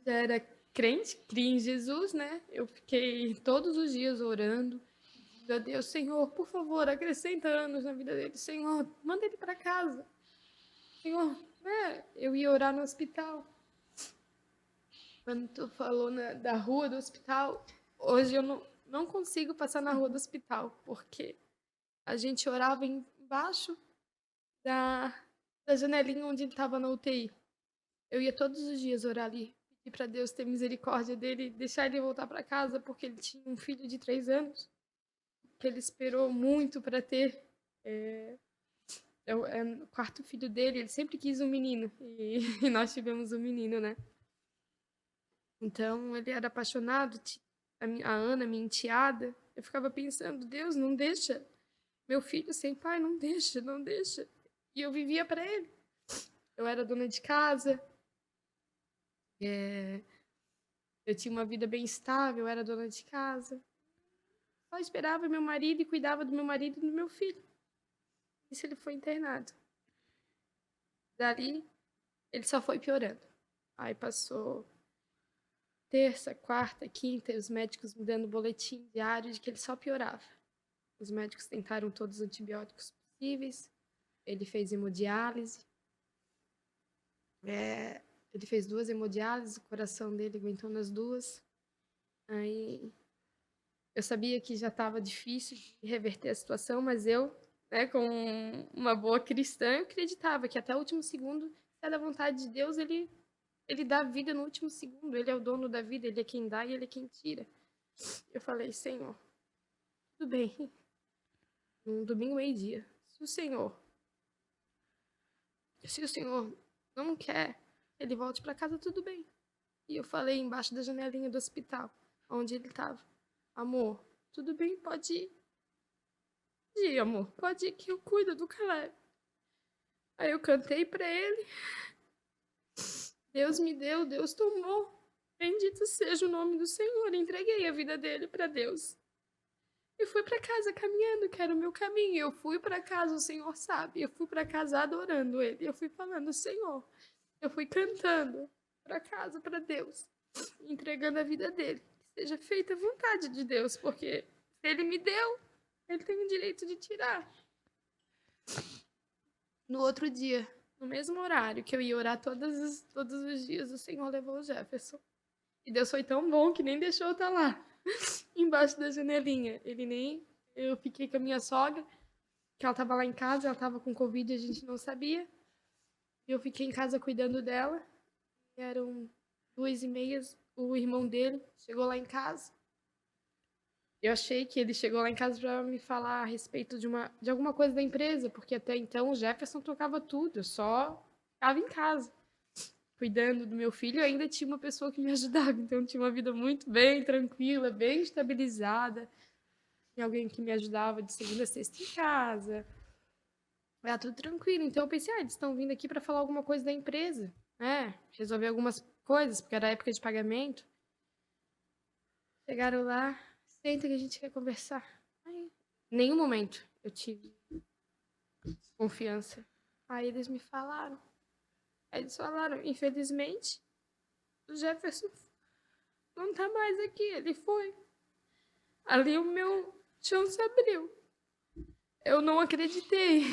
já era crente, cria em Jesus, né? Eu fiquei todos os dias orando, dizendo a Deus, Senhor, por favor, acrescenta anos na vida dele. Senhor, manda ele para casa. Senhor, eu ia orar no hospital. Quando tu falou da rua do hospital, hoje eu não consigo passar na rua do hospital, porque a gente orava embaixo da janelinha onde ele estava na UTI. Eu ia todos os dias orar ali, pedir para Deus ter misericórdia dele, deixar ele voltar para casa, porque ele tinha um filho de 3 anos, que ele esperou muito para ter. O quarto filho dele, ele sempre quis um menino, e nós tivemos um menino, né? Então, ele era apaixonado. A Ana, minha enteada, eu ficava pensando, Deus, não deixa meu filho sem pai, não deixa, não deixa. E eu vivia para ele. Eu era dona de casa, eu tinha uma vida bem estável, eu era dona de casa. Só esperava meu marido e cuidava do meu marido e do meu filho. Isso ele foi internado. Dali, ele só foi piorando. Aí passou terça, quarta, quinta, os médicos me dando boletim diário de que ele só piorava. Os médicos tentaram todos os antibióticos possíveis. Ele fez hemodiálise. Ele fez 2 hemodiálises, o coração dele aguentou nas 2. Aí eu sabia que já estava difícil de reverter a situação, mas eu, como uma boa cristã, eu acreditava que até o último segundo, se é da vontade de Deus, ele dá vida no último segundo. Ele é o dono da vida, ele é quem dá e ele é quem tira. Eu falei, Senhor, tudo bem. Num domingo, meio-dia. Se o Senhor não quer, ele volte para casa, tudo bem. E eu falei embaixo da janelinha do hospital, onde ele estava. Amor, tudo bem, pode ir. Pode ir, amor, pode ir que eu cuido do Caleb. Aí eu cantei para ele. Deus me deu, Deus tomou. bendito seja o nome do Senhor. Entreguei a vida dele para Deus. E fui para casa caminhando, que era o meu caminho. Eu fui para casa, o Senhor sabe. Eu fui para casa adorando Ele. Eu fui falando, Senhor. Eu fui cantando para casa, para Deus. Entregando a vida dele. Que seja feita a vontade de Deus, porque se Ele me deu, Ele tem o direito de tirar. No outro dia, no mesmo horário que eu ia orar todos os dias, o Senhor levou o Jefferson. E Deus foi tão bom que nem deixou eu estar lá, embaixo da janelinha. Eu fiquei com a minha sogra, que ela estava lá em casa, ela estava com Covid e a gente não sabia. Eu fiquei em casa cuidando dela. E eram 2h30, o irmão dele chegou lá em casa. Eu achei que ele chegou lá em casa para me falar a respeito de alguma coisa da empresa, porque até então o Jefferson tocava tudo, eu só ficava em casa, cuidando do meu filho. Eu ainda tinha uma pessoa que me ajudava, então eu tinha uma vida muito bem tranquila, bem estabilizada. Tinha alguém que me ajudava de segunda a sexta em casa. Era tudo tranquilo. Então eu pensei, eles estão vindo aqui para falar alguma coisa da empresa, né? Resolver algumas coisas, porque era época de pagamento. Chegaram lá, senta que a gente quer conversar. Aí, em nenhum momento eu tive confiança. Aí eles me falaram. Aí eles falaram, infelizmente, o Jefferson não tá mais aqui, ele foi. Ali o meu chão se abriu. Eu não acreditei.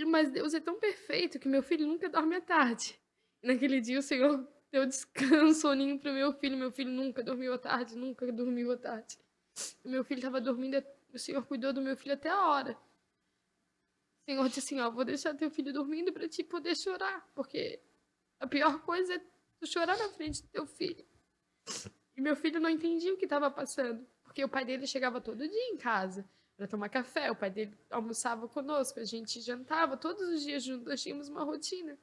Mas Deus é tão perfeito que meu filho nunca dorme à tarde. E naquele dia o Senhor deu descanso, soninho pro meu filho. Meu filho nunca dormiu à tarde, nunca dormiu à tarde. O meu filho estava dormindo, o Senhor cuidou do meu filho até a hora. O Senhor disse assim, vou deixar teu filho dormindo para te poder chorar, porque a pior coisa é tu chorar na frente do teu filho. E meu filho não entendia o que estava passando, porque o pai dele chegava todo dia em casa para tomar café, o pai dele almoçava conosco, a gente jantava todos os dias juntos, nós tínhamos uma rotina.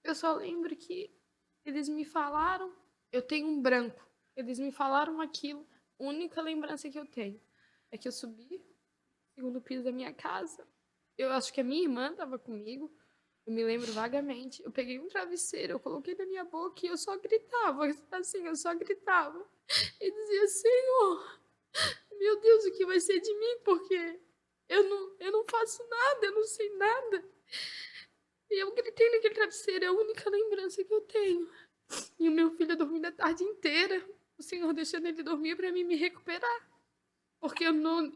Eu só lembro que eles me falaram, eu tenho um branco, eles me falaram aquilo, a única lembrança que eu tenho é que eu subi no segundo piso da minha casa, eu acho que a minha irmã estava comigo, eu me lembro vagamente, eu peguei um travesseiro, eu coloquei na minha boca e eu só gritava, assim, eu só gritava, e dizia, Senhor, meu Deus, o que vai ser de mim? Porque eu não faço nada, eu não sei nada. E eu gritei naquele travesseiro, é a única lembrança que eu tenho. E o meu filho dormindo a tarde inteira, o Senhor deixando ele dormir para mim me recuperar. Porque eu não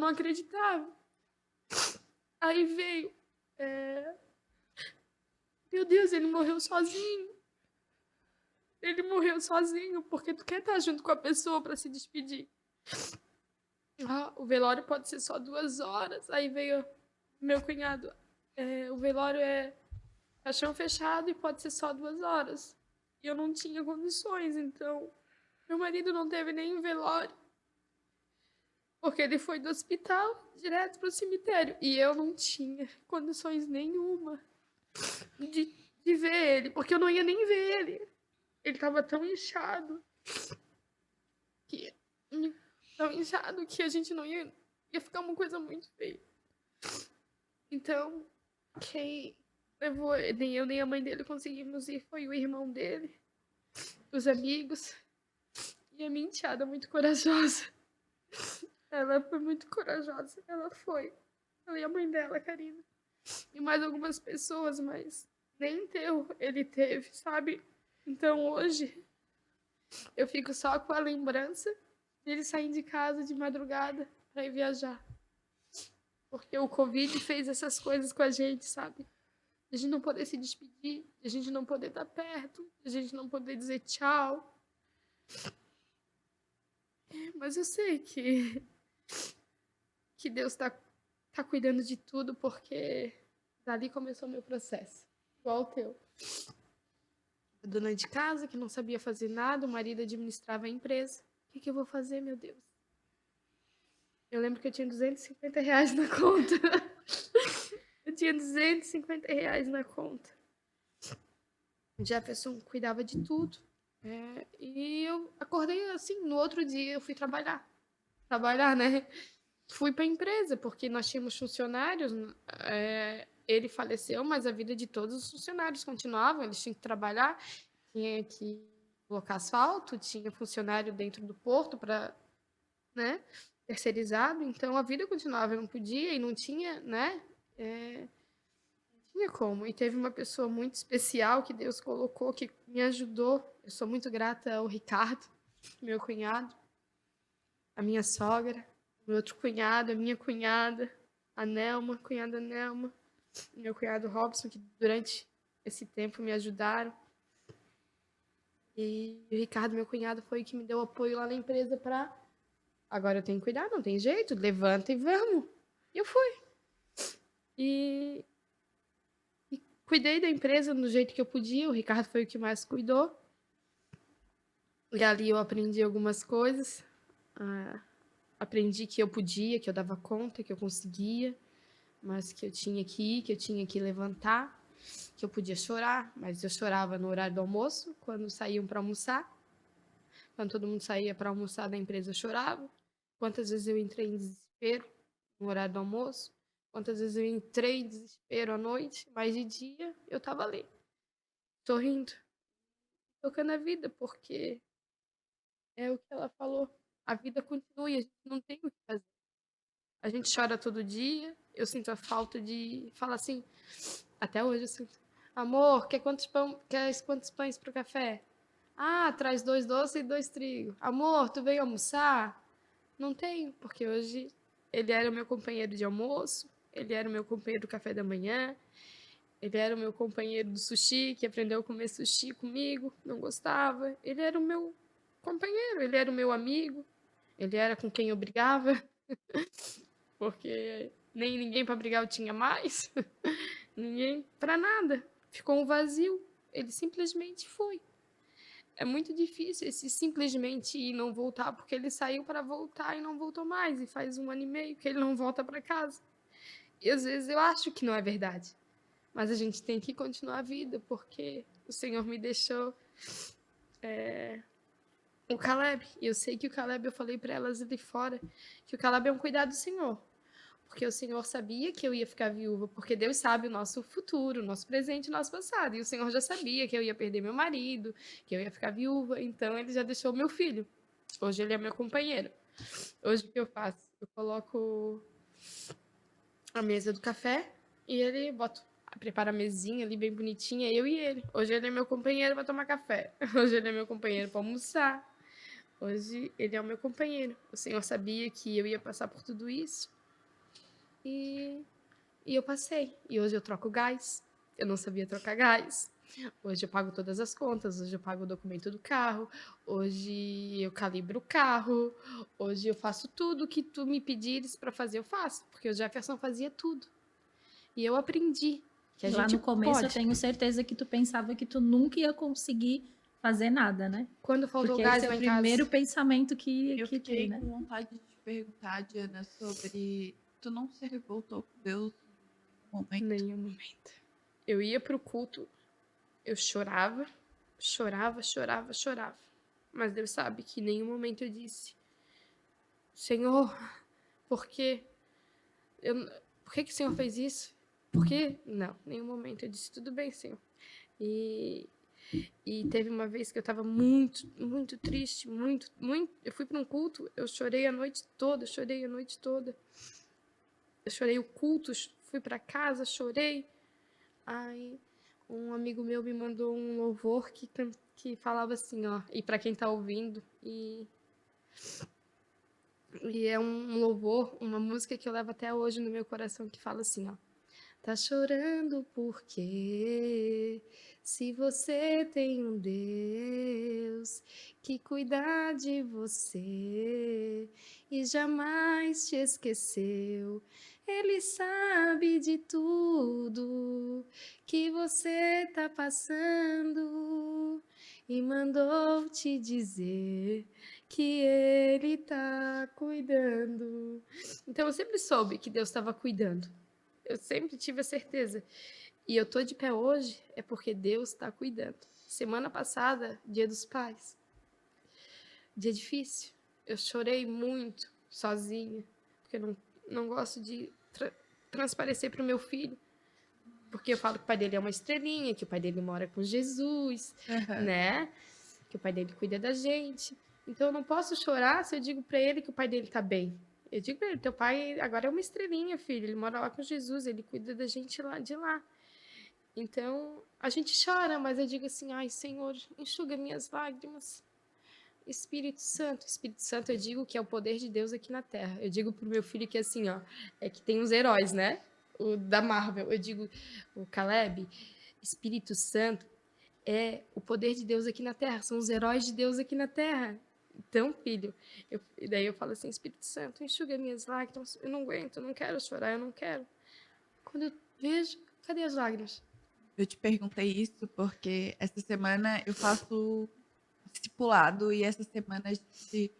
acreditava. Aí veio, meu Deus, ele morreu sozinho. Ele morreu sozinho porque tu quer estar junto com a pessoa para se despedir. O velório pode ser só 2 horas. Aí veio meu cunhado. O velório é caixão fechado e pode ser só 2 horas. E eu não tinha condições, então meu marido não teve nem velório. Porque ele foi do hospital direto pro cemitério. E eu não tinha condições nenhuma de ver ele. Porque eu não ia nem ver ele. Ele tava tão inchado que a gente não ia ficar uma coisa muito feia. Então, quem levou, nem eu nem a mãe dele conseguimos ir, foi o irmão dele, os amigos e a minha enteada muito corajosa. Ela foi muito corajosa, ela e a mãe dela, Karina, e mais algumas pessoas, mas nem enterro ele teve, sabe? Então hoje eu fico só com a lembrança dele saindo de casa de madrugada para ir viajar. Porque o Covid fez essas coisas com a gente, sabe? A gente não poder se despedir, a gente não poder estar perto, a gente não poder dizer tchau. Mas eu sei que Deus tá cuidando de tudo, porque dali começou o meu processo, igual o teu. A dona de casa, que não sabia fazer nada, o marido administrava a empresa. O que eu vou fazer, meu Deus? Eu lembro que eu tinha R$250 na conta. Eu tinha R$250 na conta. O Jefferson cuidava de tudo. E eu acordei assim, no outro dia eu fui trabalhar. Trabalhar, né? fui para a empresa, porque nós tínhamos funcionários, ele faleceu, mas a vida de todos os funcionários continuava, eles tinham que trabalhar, tinha que colocar asfalto, tinha funcionário dentro do porto para, né, terceirizado, então a vida continuava, eu não podia e não tinha, né, não tinha como. E teve uma pessoa muito especial que Deus colocou, que me ajudou, eu sou muito grata ao Ricardo, meu cunhado, a minha sogra, meu outro cunhado, a minha cunhada, a Nelma, cunhada Nelma, meu cunhado Robson, que durante esse tempo me ajudaram. E o Ricardo, meu cunhado, foi o que me deu apoio lá na empresa para... Agora eu tenho que cuidar, não tem jeito, levanta e vamos. E eu fui. E cuidei da empresa do jeito que eu podia, o Ricardo foi o que mais cuidou. E ali eu aprendi algumas coisas. Aprendi que eu podia, que eu dava conta, que eu conseguia, mas que eu tinha que ir, que eu tinha que levantar, que eu podia chorar, mas eu chorava no horário do almoço, quando saíam para almoçar. Quando todo mundo saía para almoçar da empresa, eu chorava. Quantas vezes eu entrei em desespero no horário do almoço? Quantas vezes eu entrei em desespero à noite? Mas de dia eu estava ali, sorrindo, tocando a vida, porque é o que ela falou. A vida continua e a gente não tem o que fazer. A gente chora todo dia. Eu sinto a falta de falar assim, até hoje eu sinto. Amor, quer quantos pães pro café? Ah, traz 2 doces e 2 trigo. Amor, tu veio almoçar? Não tenho, porque hoje ele era o meu companheiro de almoço, ele era o meu companheiro do café da manhã, ele era o meu companheiro do sushi, que aprendeu a comer sushi comigo, não gostava. Ele era o meu companheiro, ele era o meu amigo, ele era com quem eu brigava, porque nem ninguém para brigar eu tinha mais, ninguém para nada. Ficou um vazio, ele simplesmente foi. É muito difícil esse simplesmente ir e não voltar, porque ele saiu para voltar e não voltou mais, e faz 1 ano e meio que ele não volta para casa. E às vezes eu acho que não é verdade, mas a gente tem que continuar a vida, porque o Senhor me deixou o Caleb, e eu sei que o Caleb, eu falei para elas ali fora, que o Caleb é um cuidado do Senhor, porque o Senhor sabia que eu ia ficar viúva, porque Deus sabe o nosso futuro, o nosso presente e o nosso passado. E o Senhor já sabia que eu ia perder meu marido, que eu ia ficar viúva, então ele já deixou meu filho. Hoje ele é meu companheiro. Hoje o que eu faço? Eu coloco a mesa do café e ele prepara a mesinha ali bem bonitinha, eu e ele. Hoje ele é meu companheiro para tomar café. Hoje ele é meu companheiro para almoçar. Hoje ele é o meu companheiro. O Senhor sabia que eu ia passar por tudo isso. E eu passei. E hoje eu troco gás. Eu não sabia trocar gás. Hoje eu pago todas as contas. Hoje eu pago o documento do carro. Hoje eu calibro o carro. Hoje eu faço tudo que tu me pedires para fazer, eu faço. Porque o Jefferson fazia tudo. E eu aprendi que a Lá gente no começo pode. eu tenho certeza que tu pensava que tu nunca ia conseguir fazer nada, né? Quando faltou Porque gás esse é lá o em casa. primeiro pensamento que Eu tem, fiquei né? com vontade de te perguntar, Diana, sobre tu não se revoltou com Deus no momento. Nenhum momento. Eu ia pro culto, eu chorava, chorava, chorava, chorava. Mas Deus sabe que em nenhum momento eu disse, Senhor, por quê? Por que o Senhor fez isso? Por quê? Não, em nenhum momento eu disse, tudo bem, Senhor. E teve uma vez que eu estava muito, muito triste, muito. Eu fui para um culto, eu chorei a noite toda, chorei a noite toda. Eu chorei o culto, fui para casa, chorei. Aí um amigo meu me mandou um louvor que falava assim, ó, e para quem tá ouvindo, e é um louvor, uma música que eu levo até hoje no meu coração, que fala assim, ó. Tá chorando por quê? Se você tem um Deus que cuida de você e jamais te esqueceu, Ele sabe de tudo que você tá passando e mandou te dizer que Ele tá cuidando. Então eu sempre soube que Deus estava cuidando. Eu sempre tive a certeza. E eu tô de pé hoje é porque Deus está cuidando. Semana passada, Dia dos Pais. Dia difícil. Eu chorei muito sozinha. porque eu não gosto de transparecer para o meu filho. Porque eu falo que o pai dele é uma estrelinha, que o pai dele mora com Jesus, né? Que o pai dele cuida da gente. Então eu não posso chorar se eu digo para ele que o pai dele tá bem. Eu digo para ele, teu pai agora é uma estrelinha, filho. Ele mora lá com Jesus, ele cuida da gente lá de lá. Então a gente chora, mas eu digo assim, ai, Senhor, enxuga minhas lágrimas. Espírito Santo, eu digo que é o poder de Deus aqui na Terra. Eu digo pro meu filho que assim, ó, é que tem os heróis, né? O da Marvel. Eu digo, o Caleb, Espírito Santo é o poder de Deus aqui na Terra, são os heróis de Deus aqui na Terra. Então, filho, e daí eu falo assim, Espírito Santo, enxuga minhas lágrimas, eu não aguento, eu não quero chorar, eu não quero. Quando eu vejo, cadê as lágrimas? Eu te perguntei isso porque essa semana eu faço discipulado e essa semana a gente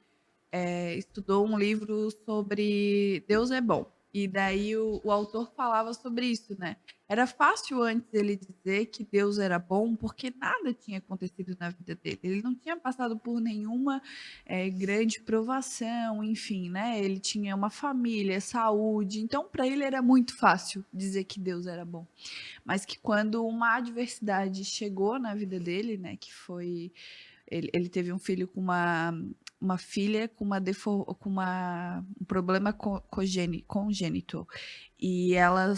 estudou um livro sobre Deus é bom. E daí o autor falava sobre isso, né? Era fácil antes ele dizer que Deus era bom porque nada tinha acontecido na vida dele. Ele não tinha passado por nenhuma grande provação, enfim, né? Ele tinha uma família, saúde. Então, para ele era muito fácil dizer que Deus era bom. Mas que quando uma adversidade chegou na vida dele, né? Que foi ele teve um filho com uma filha com um problema congênito. E ela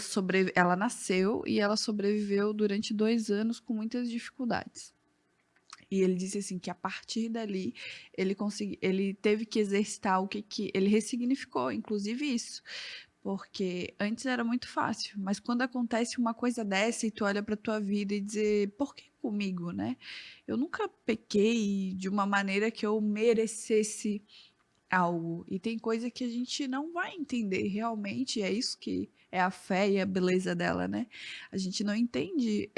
nasceu e ela sobreviveu durante 2 anos com muitas dificuldades. E ele disse assim que a partir dali ele teve que exercitar ele ressignificou, inclusive isso. Porque antes era muito fácil, mas quando acontece uma coisa dessa e tu olha para tua vida e dizer, por que comigo, né? Eu nunca pequei de uma maneira que eu merecesse algo. E tem coisa que a gente não vai entender realmente, é isso que é a fé e a beleza dela, né? A gente não entende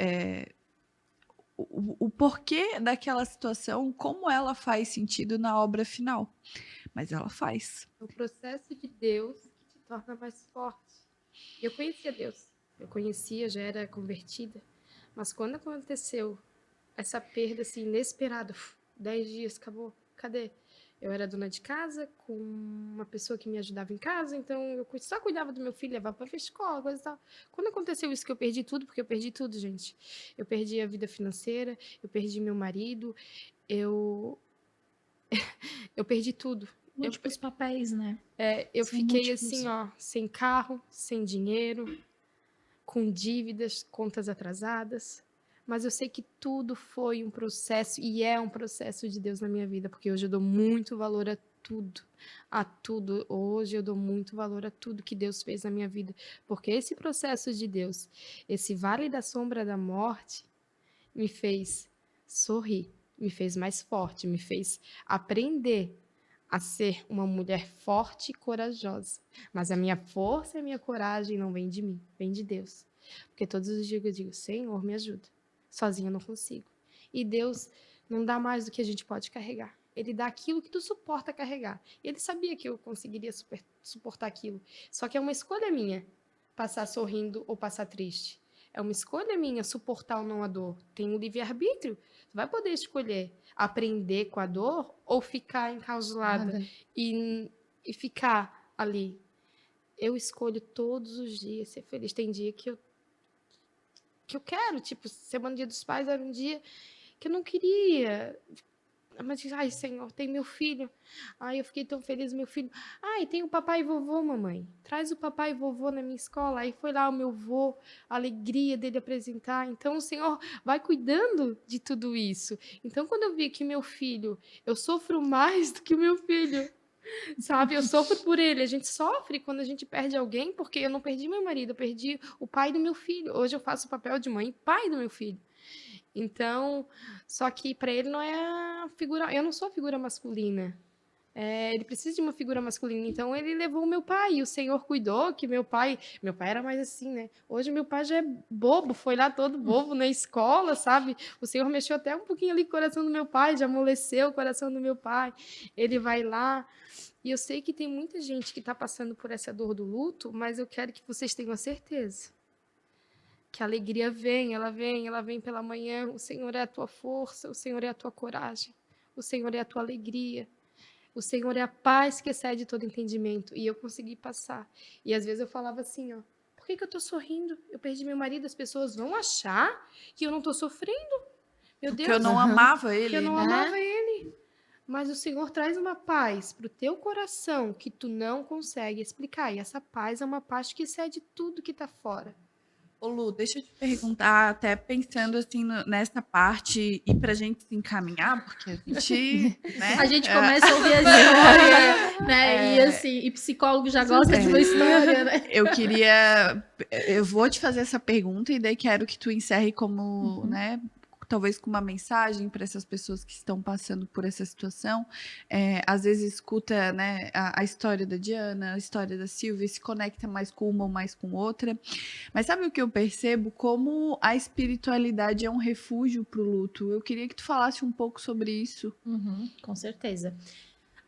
o porquê daquela situação, como ela faz sentido na obra final. Mas ela faz. É o processo de Deus que te torna mais forte. Eu conhecia Deus, já era convertida, mas quando aconteceu essa perda assim inesperada, 10 dias, acabou, cadê? Eu era dona de casa, com uma pessoa que me ajudava em casa, então eu só cuidava do meu filho, levava para a escola, coisa e tal. Quando aconteceu isso que eu perdi tudo, porque eu perdi tudo, gente. Eu perdi a vida financeira, eu perdi meu marido, eu perdi tudo. Múltiplos papéis, né? Eu São fiquei múltiplos. assim, ó, sem carro, sem dinheiro, com dívidas, contas atrasadas. Mas eu sei que tudo foi um processo e é um processo de Deus na minha vida, porque hoje eu dou muito valor a tudo, a tudo. Hoje eu dou muito valor a tudo que Deus fez na minha vida, porque esse processo de Deus, esse vale da sombra da morte, me fez sorrir, me fez mais forte, me fez aprender a ser uma mulher forte e corajosa. Mas a minha força e a minha coragem não vem de mim, vem de Deus. Porque todos os dias eu digo, Senhor, me ajuda. Sozinha eu não consigo. E Deus não dá mais do que a gente pode carregar. Ele dá aquilo que tu suporta carregar. E ele sabia que eu conseguiria suportar aquilo. Só que é uma escolha minha passar sorrindo ou passar triste. É uma escolha minha suportar ou não a dor. Tem um livre-arbítrio. Tu vai poder escolher aprender com a dor ou ficar encausulada e ficar ali. Eu escolho todos os dias ser feliz. Tem dia que eu quero, tipo, Semana Dia dos Pais era um dia que eu não queria. Mas, ai, Senhor, tem meu filho. Ai, eu fiquei tão feliz, meu filho. Ai, tem o papai e vovô, mamãe. Traz o papai e vovô na minha escola. Aí foi lá o meu vô, a alegria dele apresentar. Então, o Senhor vai cuidando de tudo isso. Então, quando eu vi que meu filho, eu sofro mais do que o meu filho. Sabe, eu sofro por ele. A gente sofre quando a gente perde alguém, porque eu não perdi meu marido, eu perdi o pai do meu filho. Hoje eu faço o papel de mãe e pai do meu filho. Então, só que para ele não é a figura. Eu não sou a figura masculina. Ele precisa de uma figura masculina. Então, ele levou o meu pai. E o Senhor cuidou que meu pai era mais assim, né? Hoje, meu pai já é bobo, foi lá todo bobo na escola, sabe? O Senhor mexeu até um pouquinho ali com o coração do meu pai, já amoleceu o coração do meu pai. Ele vai lá. E eu sei que tem muita gente que está passando por essa dor do luto, mas eu quero que vocês tenham a certeza que a alegria vem, ela vem pela manhã. O Senhor é a tua força, o Senhor é a tua coragem, o Senhor é a tua alegria. O Senhor é a paz que excede todo entendimento. E eu consegui passar. E às vezes eu falava assim, ó, por que eu tô sorrindo? Eu perdi meu marido, as pessoas vão achar que eu não tô sofrendo. Meu Porque Deus, eu não Aham. amava que eu ele. não né? amava ele. Mas o Senhor traz uma paz pro teu coração que tu não consegue explicar. E essa paz é uma paz que excede tudo que tá fora. Ô Lu, deixa eu te perguntar, até pensando assim nessa parte e pra gente se encaminhar, porque a gente, né? A gente começa a ouvir a história, né? E assim, e psicólogo já gosta de uma história, né? Eu vou te fazer essa pergunta e daí quero que tu encerre como, né? Talvez com uma mensagem para essas pessoas que estão passando por essa situação. Às vezes escuta, né, a história da Diana, a história da Silvia, e se conecta mais com uma ou mais com outra. Mas sabe o que eu percebo? Como a espiritualidade é um refúgio para o luto. Eu queria que tu falasse um pouco sobre isso. Com certeza.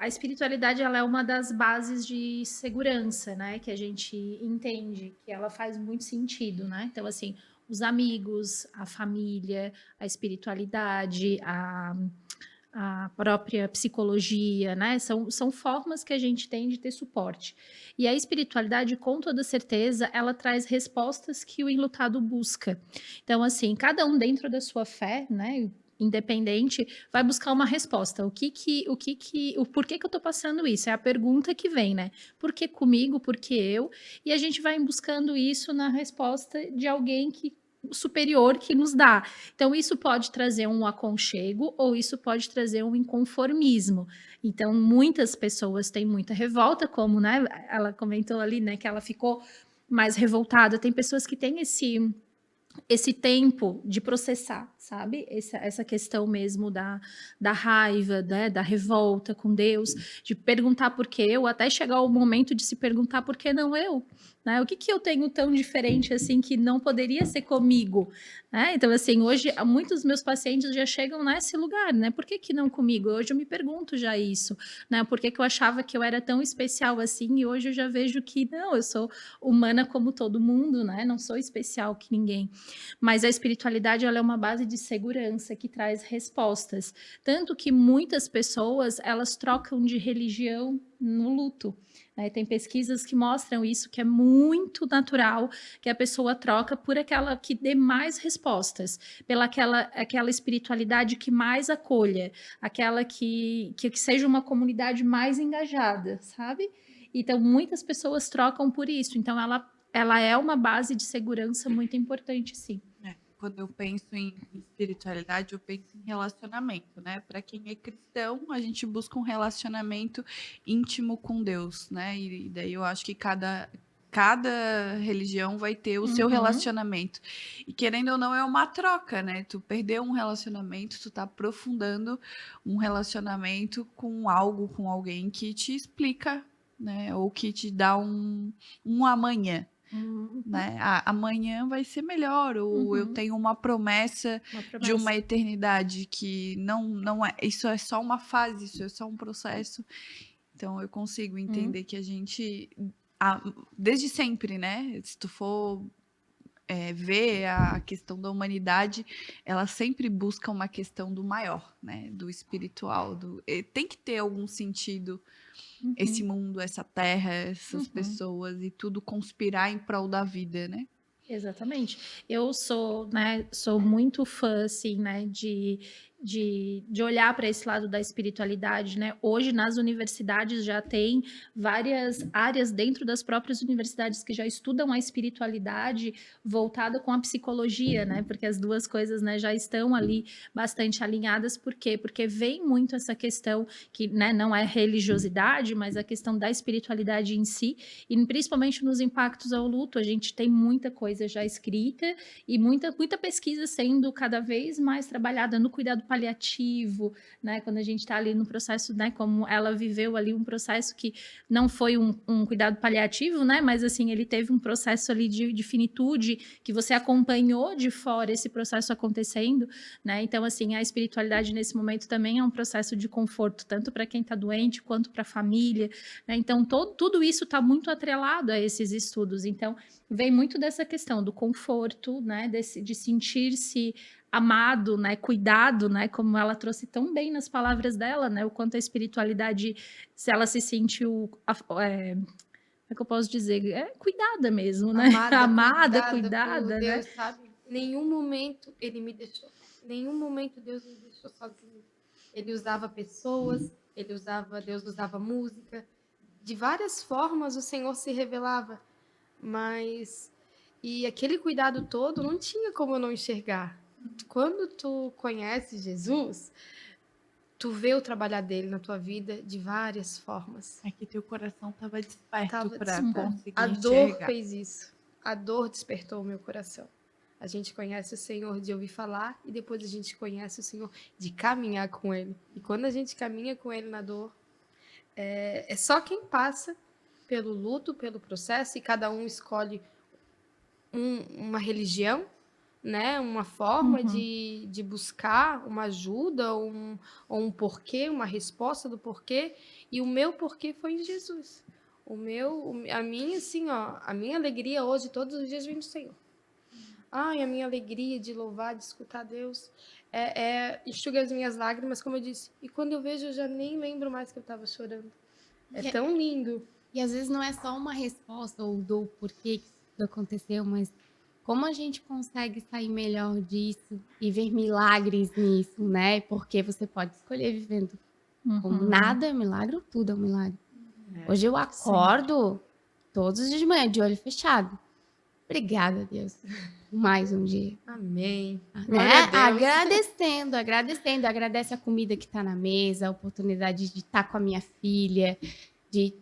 A espiritualidade, ela é uma das bases de segurança, né? Que a gente entende que ela faz muito sentido, né? Então, assim, os amigos, a família, a espiritualidade, a própria psicologia, né? São formas que a gente tem de ter suporte. E a espiritualidade, com toda certeza, ela traz respostas que o enlutado busca. Então, assim, cada um dentro da sua fé, né? Independente, vai buscar uma resposta. O porquê que eu tô passando isso? É a pergunta que vem, né? Por que comigo? Por que eu? E a gente vai buscando isso na resposta de alguém superior que nos dá. Então, isso pode trazer um aconchego ou isso pode trazer um inconformismo. Então, muitas pessoas têm muita revolta, como, né, ela comentou ali, né, que ela ficou mais revoltada. Tem pessoas que têm esse tempo de processar, sabe? Essa questão mesmo da raiva, né? Da revolta com Deus, de perguntar por que eu, até chegar o momento de se perguntar por que não eu, né? O que eu tenho tão diferente assim que não poderia ser comigo, né? Então, assim, hoje muitos dos meus pacientes já chegam nesse lugar, né? Por que não comigo? Hoje eu me pergunto já isso, né? Por que eu achava que eu era tão especial assim e hoje eu já vejo que não, eu sou humana como todo mundo, né? Não sou especial que ninguém. Mas a espiritualidade, ela é uma base de segurança que traz respostas. Tanto que muitas pessoas, elas trocam de religião no luto. Né? Tem pesquisas que mostram isso, que é muito natural, que a pessoa troca por aquela que dê mais respostas, pela aquela espiritualidade que mais acolha, aquela que seja uma comunidade mais engajada, sabe? Então, muitas pessoas trocam por isso. Então, ela é uma base de segurança muito importante, sim. Quando eu penso em espiritualidade, eu penso em relacionamento, né? Para quem é cristão, a gente busca um relacionamento íntimo com Deus, né? E daí eu acho que cada religião vai ter o seu relacionamento. E querendo ou não, é uma troca, né? Tu perdeu um relacionamento, tu tá aprofundando um relacionamento com algo, com alguém que te explica, né? Ou que te dá um amanhã. Né? Amanhã vai ser melhor, ou eu tenho uma promessa de uma eternidade que não é, isso é só uma fase, isso é só um processo. Então eu consigo entender que a gente, desde sempre, né? Se tu for ver a questão da humanidade, ela sempre busca uma questão do maior, né? Do espiritual, tem que ter algum sentido. Esse mundo, essa terra, essas pessoas e tudo conspirar em prol da vida, né? Exatamente. Eu sou muito fã, assim, né, de olhar para esse lado da espiritualidade, né? Hoje, nas universidades, já tem várias áreas dentro das próprias universidades que já estudam a espiritualidade voltada com a psicologia, né? Porque as duas coisas, né, já estão ali bastante alinhadas. Por quê? Porque vem muito essa questão que, né, não é religiosidade, mas a questão da espiritualidade em si, e principalmente nos impactos ao luto, a gente tem muita coisa já escrita e muita pesquisa sendo cada vez mais trabalhada no cuidado paliativo, né? Quando a gente está ali no processo, né? Como ela viveu ali um processo que não foi um cuidado paliativo, né? Mas assim, ele teve um processo ali de finitude que você acompanhou de fora esse processo acontecendo, né? Então, assim, a espiritualidade nesse momento também é um processo de conforto, tanto para quem está doente quanto para a família, né? Então, tudo isso está muito atrelado a esses estudos. Então, vem muito dessa questão do conforto, né, de sentir-se amado, né, cuidado, né, como ela trouxe tão bem nas palavras dela, né, o quanto a espiritualidade, se ela se sentiu, como é que eu posso dizer, cuidada mesmo, né, amada, por cuidada, né, Deus, sabe? Em nenhum momento ele me deixou. Em nenhum momento Deus me deixou sozinho. Ele usava pessoas, Deus usava música. De várias formas o Senhor se revelava. Mas e aquele cuidado todo não tinha como eu não enxergar. Quando tu conhece Jesus, tu vê o trabalhar dele na tua vida de várias formas. É que teu coração estava desperto Tava para desperto. conseguir A dor enxergar. fez isso. A dor despertou o meu coração. A gente conhece o Senhor de ouvir falar e depois a gente conhece o Senhor de caminhar com Ele. E quando a gente caminha com Ele na dor, é só quem passa pelo luto, pelo processo, e cada um escolhe uma religião, né? Uma forma de buscar uma ajuda ou um porquê, uma resposta do porquê. E o meu porquê foi em Jesus. A minha, assim, ó, a minha alegria hoje, todos os dias, vem do Senhor. Ai, a minha alegria de louvar, de escutar Deus, enxuga as minhas lágrimas, como eu disse. E quando eu vejo, eu já nem lembro mais que eu estava chorando. É tão lindo. E às vezes não é só uma resposta ou do porquê que isso aconteceu, mas como a gente consegue sair melhor disso e ver milagres nisso, né? Porque você pode escolher vivendo como nada é milagre ou tudo é um milagre. Hoje eu acordo todos os dias de manhã de olho fechado. Obrigada, Deus. Mais um dia. Amém. Né? Agradecendo. Agradece a comida que está na mesa, a oportunidade de estar com a minha filha, de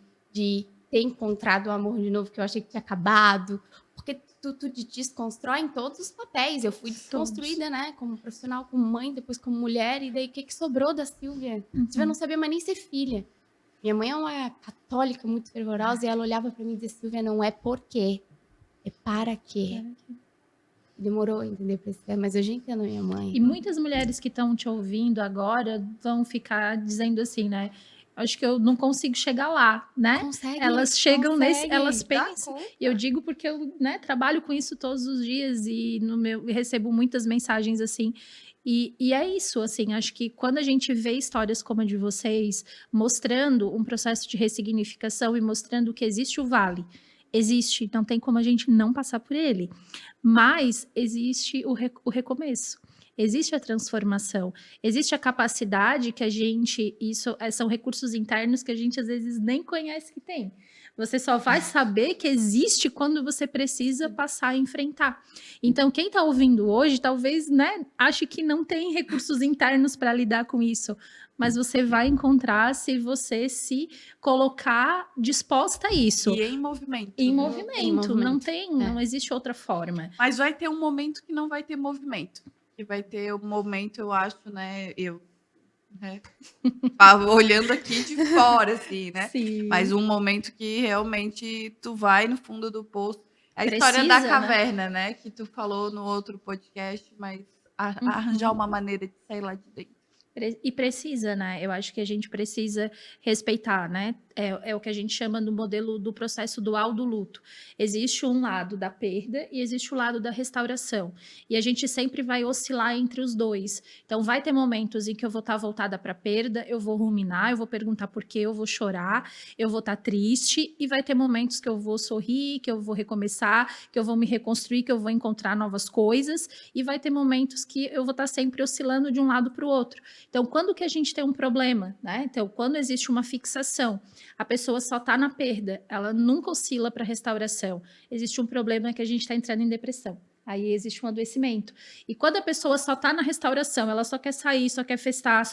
ter encontrado o amor de novo que eu achei que tinha acabado. Porque tu desconstrói em todos os papéis. Eu fui desconstruída, né? Como profissional, como mãe, depois como mulher. E daí o que sobrou da Silvia? Silvia não sabia mais nem ser filha. Minha mãe é uma católica muito fervorosa e ela olhava para mim e dizia, Silvia, não é por quê, é para quê. Demorou a entender pra esse pé, mas eu já entendo a minha mãe. E muitas mulheres que estão te ouvindo agora vão ficar dizendo assim, né? Acho que eu não consigo chegar lá, né? Consegue, elas chegam consegue. elas pensam. E eu digo porque eu, né, trabalho com isso todos os dias e recebo muitas mensagens assim. E é isso, assim, acho que quando a gente vê histórias como a de vocês, mostrando um processo de ressignificação e mostrando que existe o vale, existe, não tem como a gente não passar por ele, mas existe o recomeço. Existe a transformação, existe a capacidade que a gente, são recursos internos que a gente às vezes nem conhece que tem. Você só vai saber que existe quando você precisa passar a enfrentar. Então, quem está ouvindo hoje, talvez, né, ache que não tem recursos internos para lidar com isso, mas você vai encontrar se você se colocar disposta a isso. E em movimento. Em movimento. Não existe outra forma. Mas vai ter um momento que não vai ter movimento. Que vai ter um momento, eu acho, né? Olhando aqui de fora, assim, né? Sim. Mas um momento que realmente tu vai no fundo do poço. A história da caverna, né? Que tu falou no outro podcast, mas arranjar uma maneira de sair lá de dentro. E precisa, né? Eu acho que a gente precisa respeitar, né? É o que a gente chama no modelo do processo dual do luto. Existe um lado da perda e existe o lado da restauração. E a gente sempre vai oscilar entre os dois. Então, vai ter momentos em que eu vou estar voltada para a perda, eu vou ruminar, eu vou perguntar por quê, eu vou chorar, eu vou estar triste. E vai ter momentos que eu vou sorrir, que eu vou recomeçar, que eu vou me reconstruir, que eu vou encontrar novas coisas. E vai ter momentos que eu vou estar sempre oscilando de um lado para o outro. Então, quando que a gente tem um problema, né? Então, quando existe uma fixação, a pessoa só está na perda, ela nunca oscila para restauração. Existe um problema que a gente está entrando em depressão. Aí existe um adoecimento. E quando a pessoa só está na restauração, ela só quer sair, só quer festar,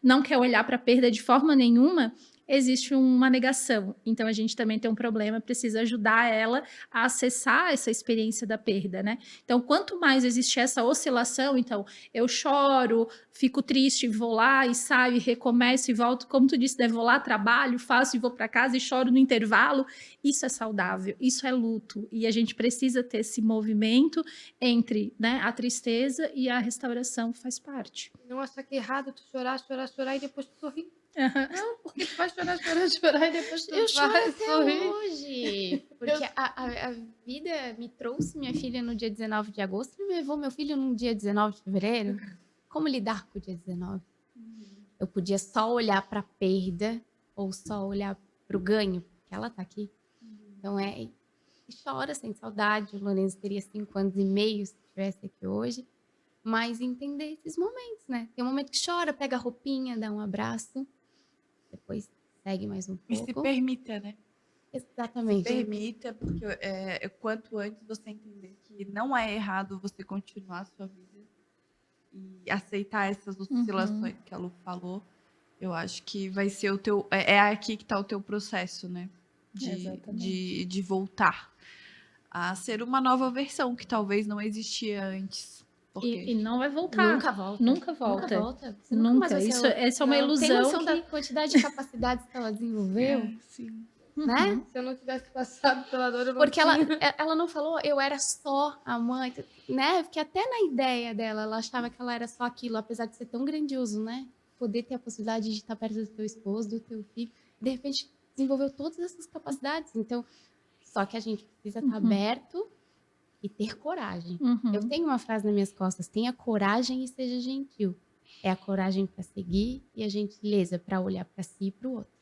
não quer olhar para a perda de forma nenhuma, existe uma negação. Então, a gente também tem um problema, precisa ajudar ela a acessar essa experiência da perda, né? Então, quanto mais existe essa oscilação, então, eu choro, fico triste, vou lá e saio, e recomeço e volto, como tu disse, né? Vou lá, trabalho, faço e vou para casa e choro no intervalo. Isso é saudável, isso é luto. E a gente precisa ter esse movimento entre, né, a tristeza e a restauração, faz parte. Não achar que é errado tu chorar e depois tu sorrir. Não, porque tu vai chorar e depois tu Eu choro vai até sorrir. hoje. Porque a vida me trouxe minha filha no dia 19 de agosto e me levou meu filho no dia 19 de fevereiro. Como lidar com o dia 19? Eu podia só olhar para a perda ou só olhar para o ganho, porque ela tá aqui. Então e chora, sente saudade. O Lourenço teria 5 anos e meio se estivesse aqui hoje. Mas entender esses momentos, né? Tem um momento que chora, pega a roupinha, dá um abraço. Depois segue mais um E se pouco. permita, né? Exatamente. Permita, porque quanto antes você entender que não é errado você continuar a sua vida e aceitar essas oscilações que a Lu falou, eu acho que vai ser o teu. É aqui que está o teu processo, né? De voltar a ser uma nova versão que talvez não existia antes. E não vai voltar. Nunca volta. Nunca volta. Nunca volta. Você nunca mais vai ser Isso, essa é uma Tem ilusão noção da quantidade de capacidades que ela desenvolveu? Sim. Né? Se eu não tivesse passado pela dor, eu não Porque tinha. ela não falou, eu era só a mãe, né? Porque até na ideia dela, ela achava que ela era só aquilo, apesar de ser tão grandioso, né? Poder ter a possibilidade de estar perto do teu esposo, do teu filho. De repente, desenvolveu todas essas capacidades. Então, só que a gente precisa estar aberto e ter coragem. Eu tenho uma frase nas minhas costas, tenha coragem e seja gentil. É a coragem para seguir e a gentileza para olhar para si e para o outro.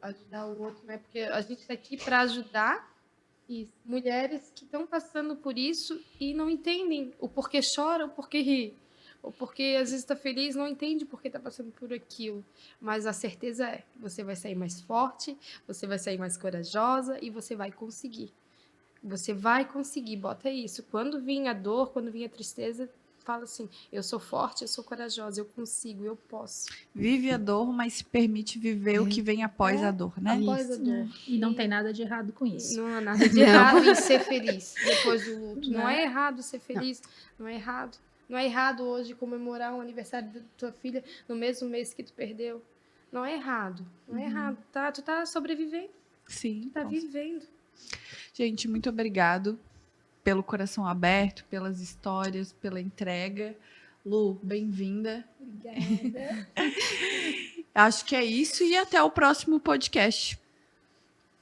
Ajudar o outro, né? Porque a gente está aqui para ajudar mulheres que estão passando por isso e não entendem o porquê chora, o porquê ri. Ou porque às vezes está feliz, não entende por que está passando por aquilo. Mas a certeza é, você vai sair mais forte, você vai sair mais corajosa e você vai conseguir. Você vai conseguir, bota isso. Quando vir a dor, quando vir a tristeza, fala assim, eu sou forte, eu sou corajosa, eu consigo, eu posso. Vive a dor, mas se permite viver o que vem após a dor, né? Após a dor. E não tem nada de errado com isso. Não há nada de errado em ser feliz depois do luto. Não é errado ser feliz, não é errado. Não é errado hoje comemorar o aniversário da tua filha no mesmo mês que tu perdeu. Não é errado, não é errado, tá? Tu tá sobrevivendo, Sim. tu tá vivendo. Gente, muito obrigado pelo coração aberto, pelas histórias, pela entrega. Lu, bem-vinda. Obrigada. Acho que é isso e até o próximo podcast.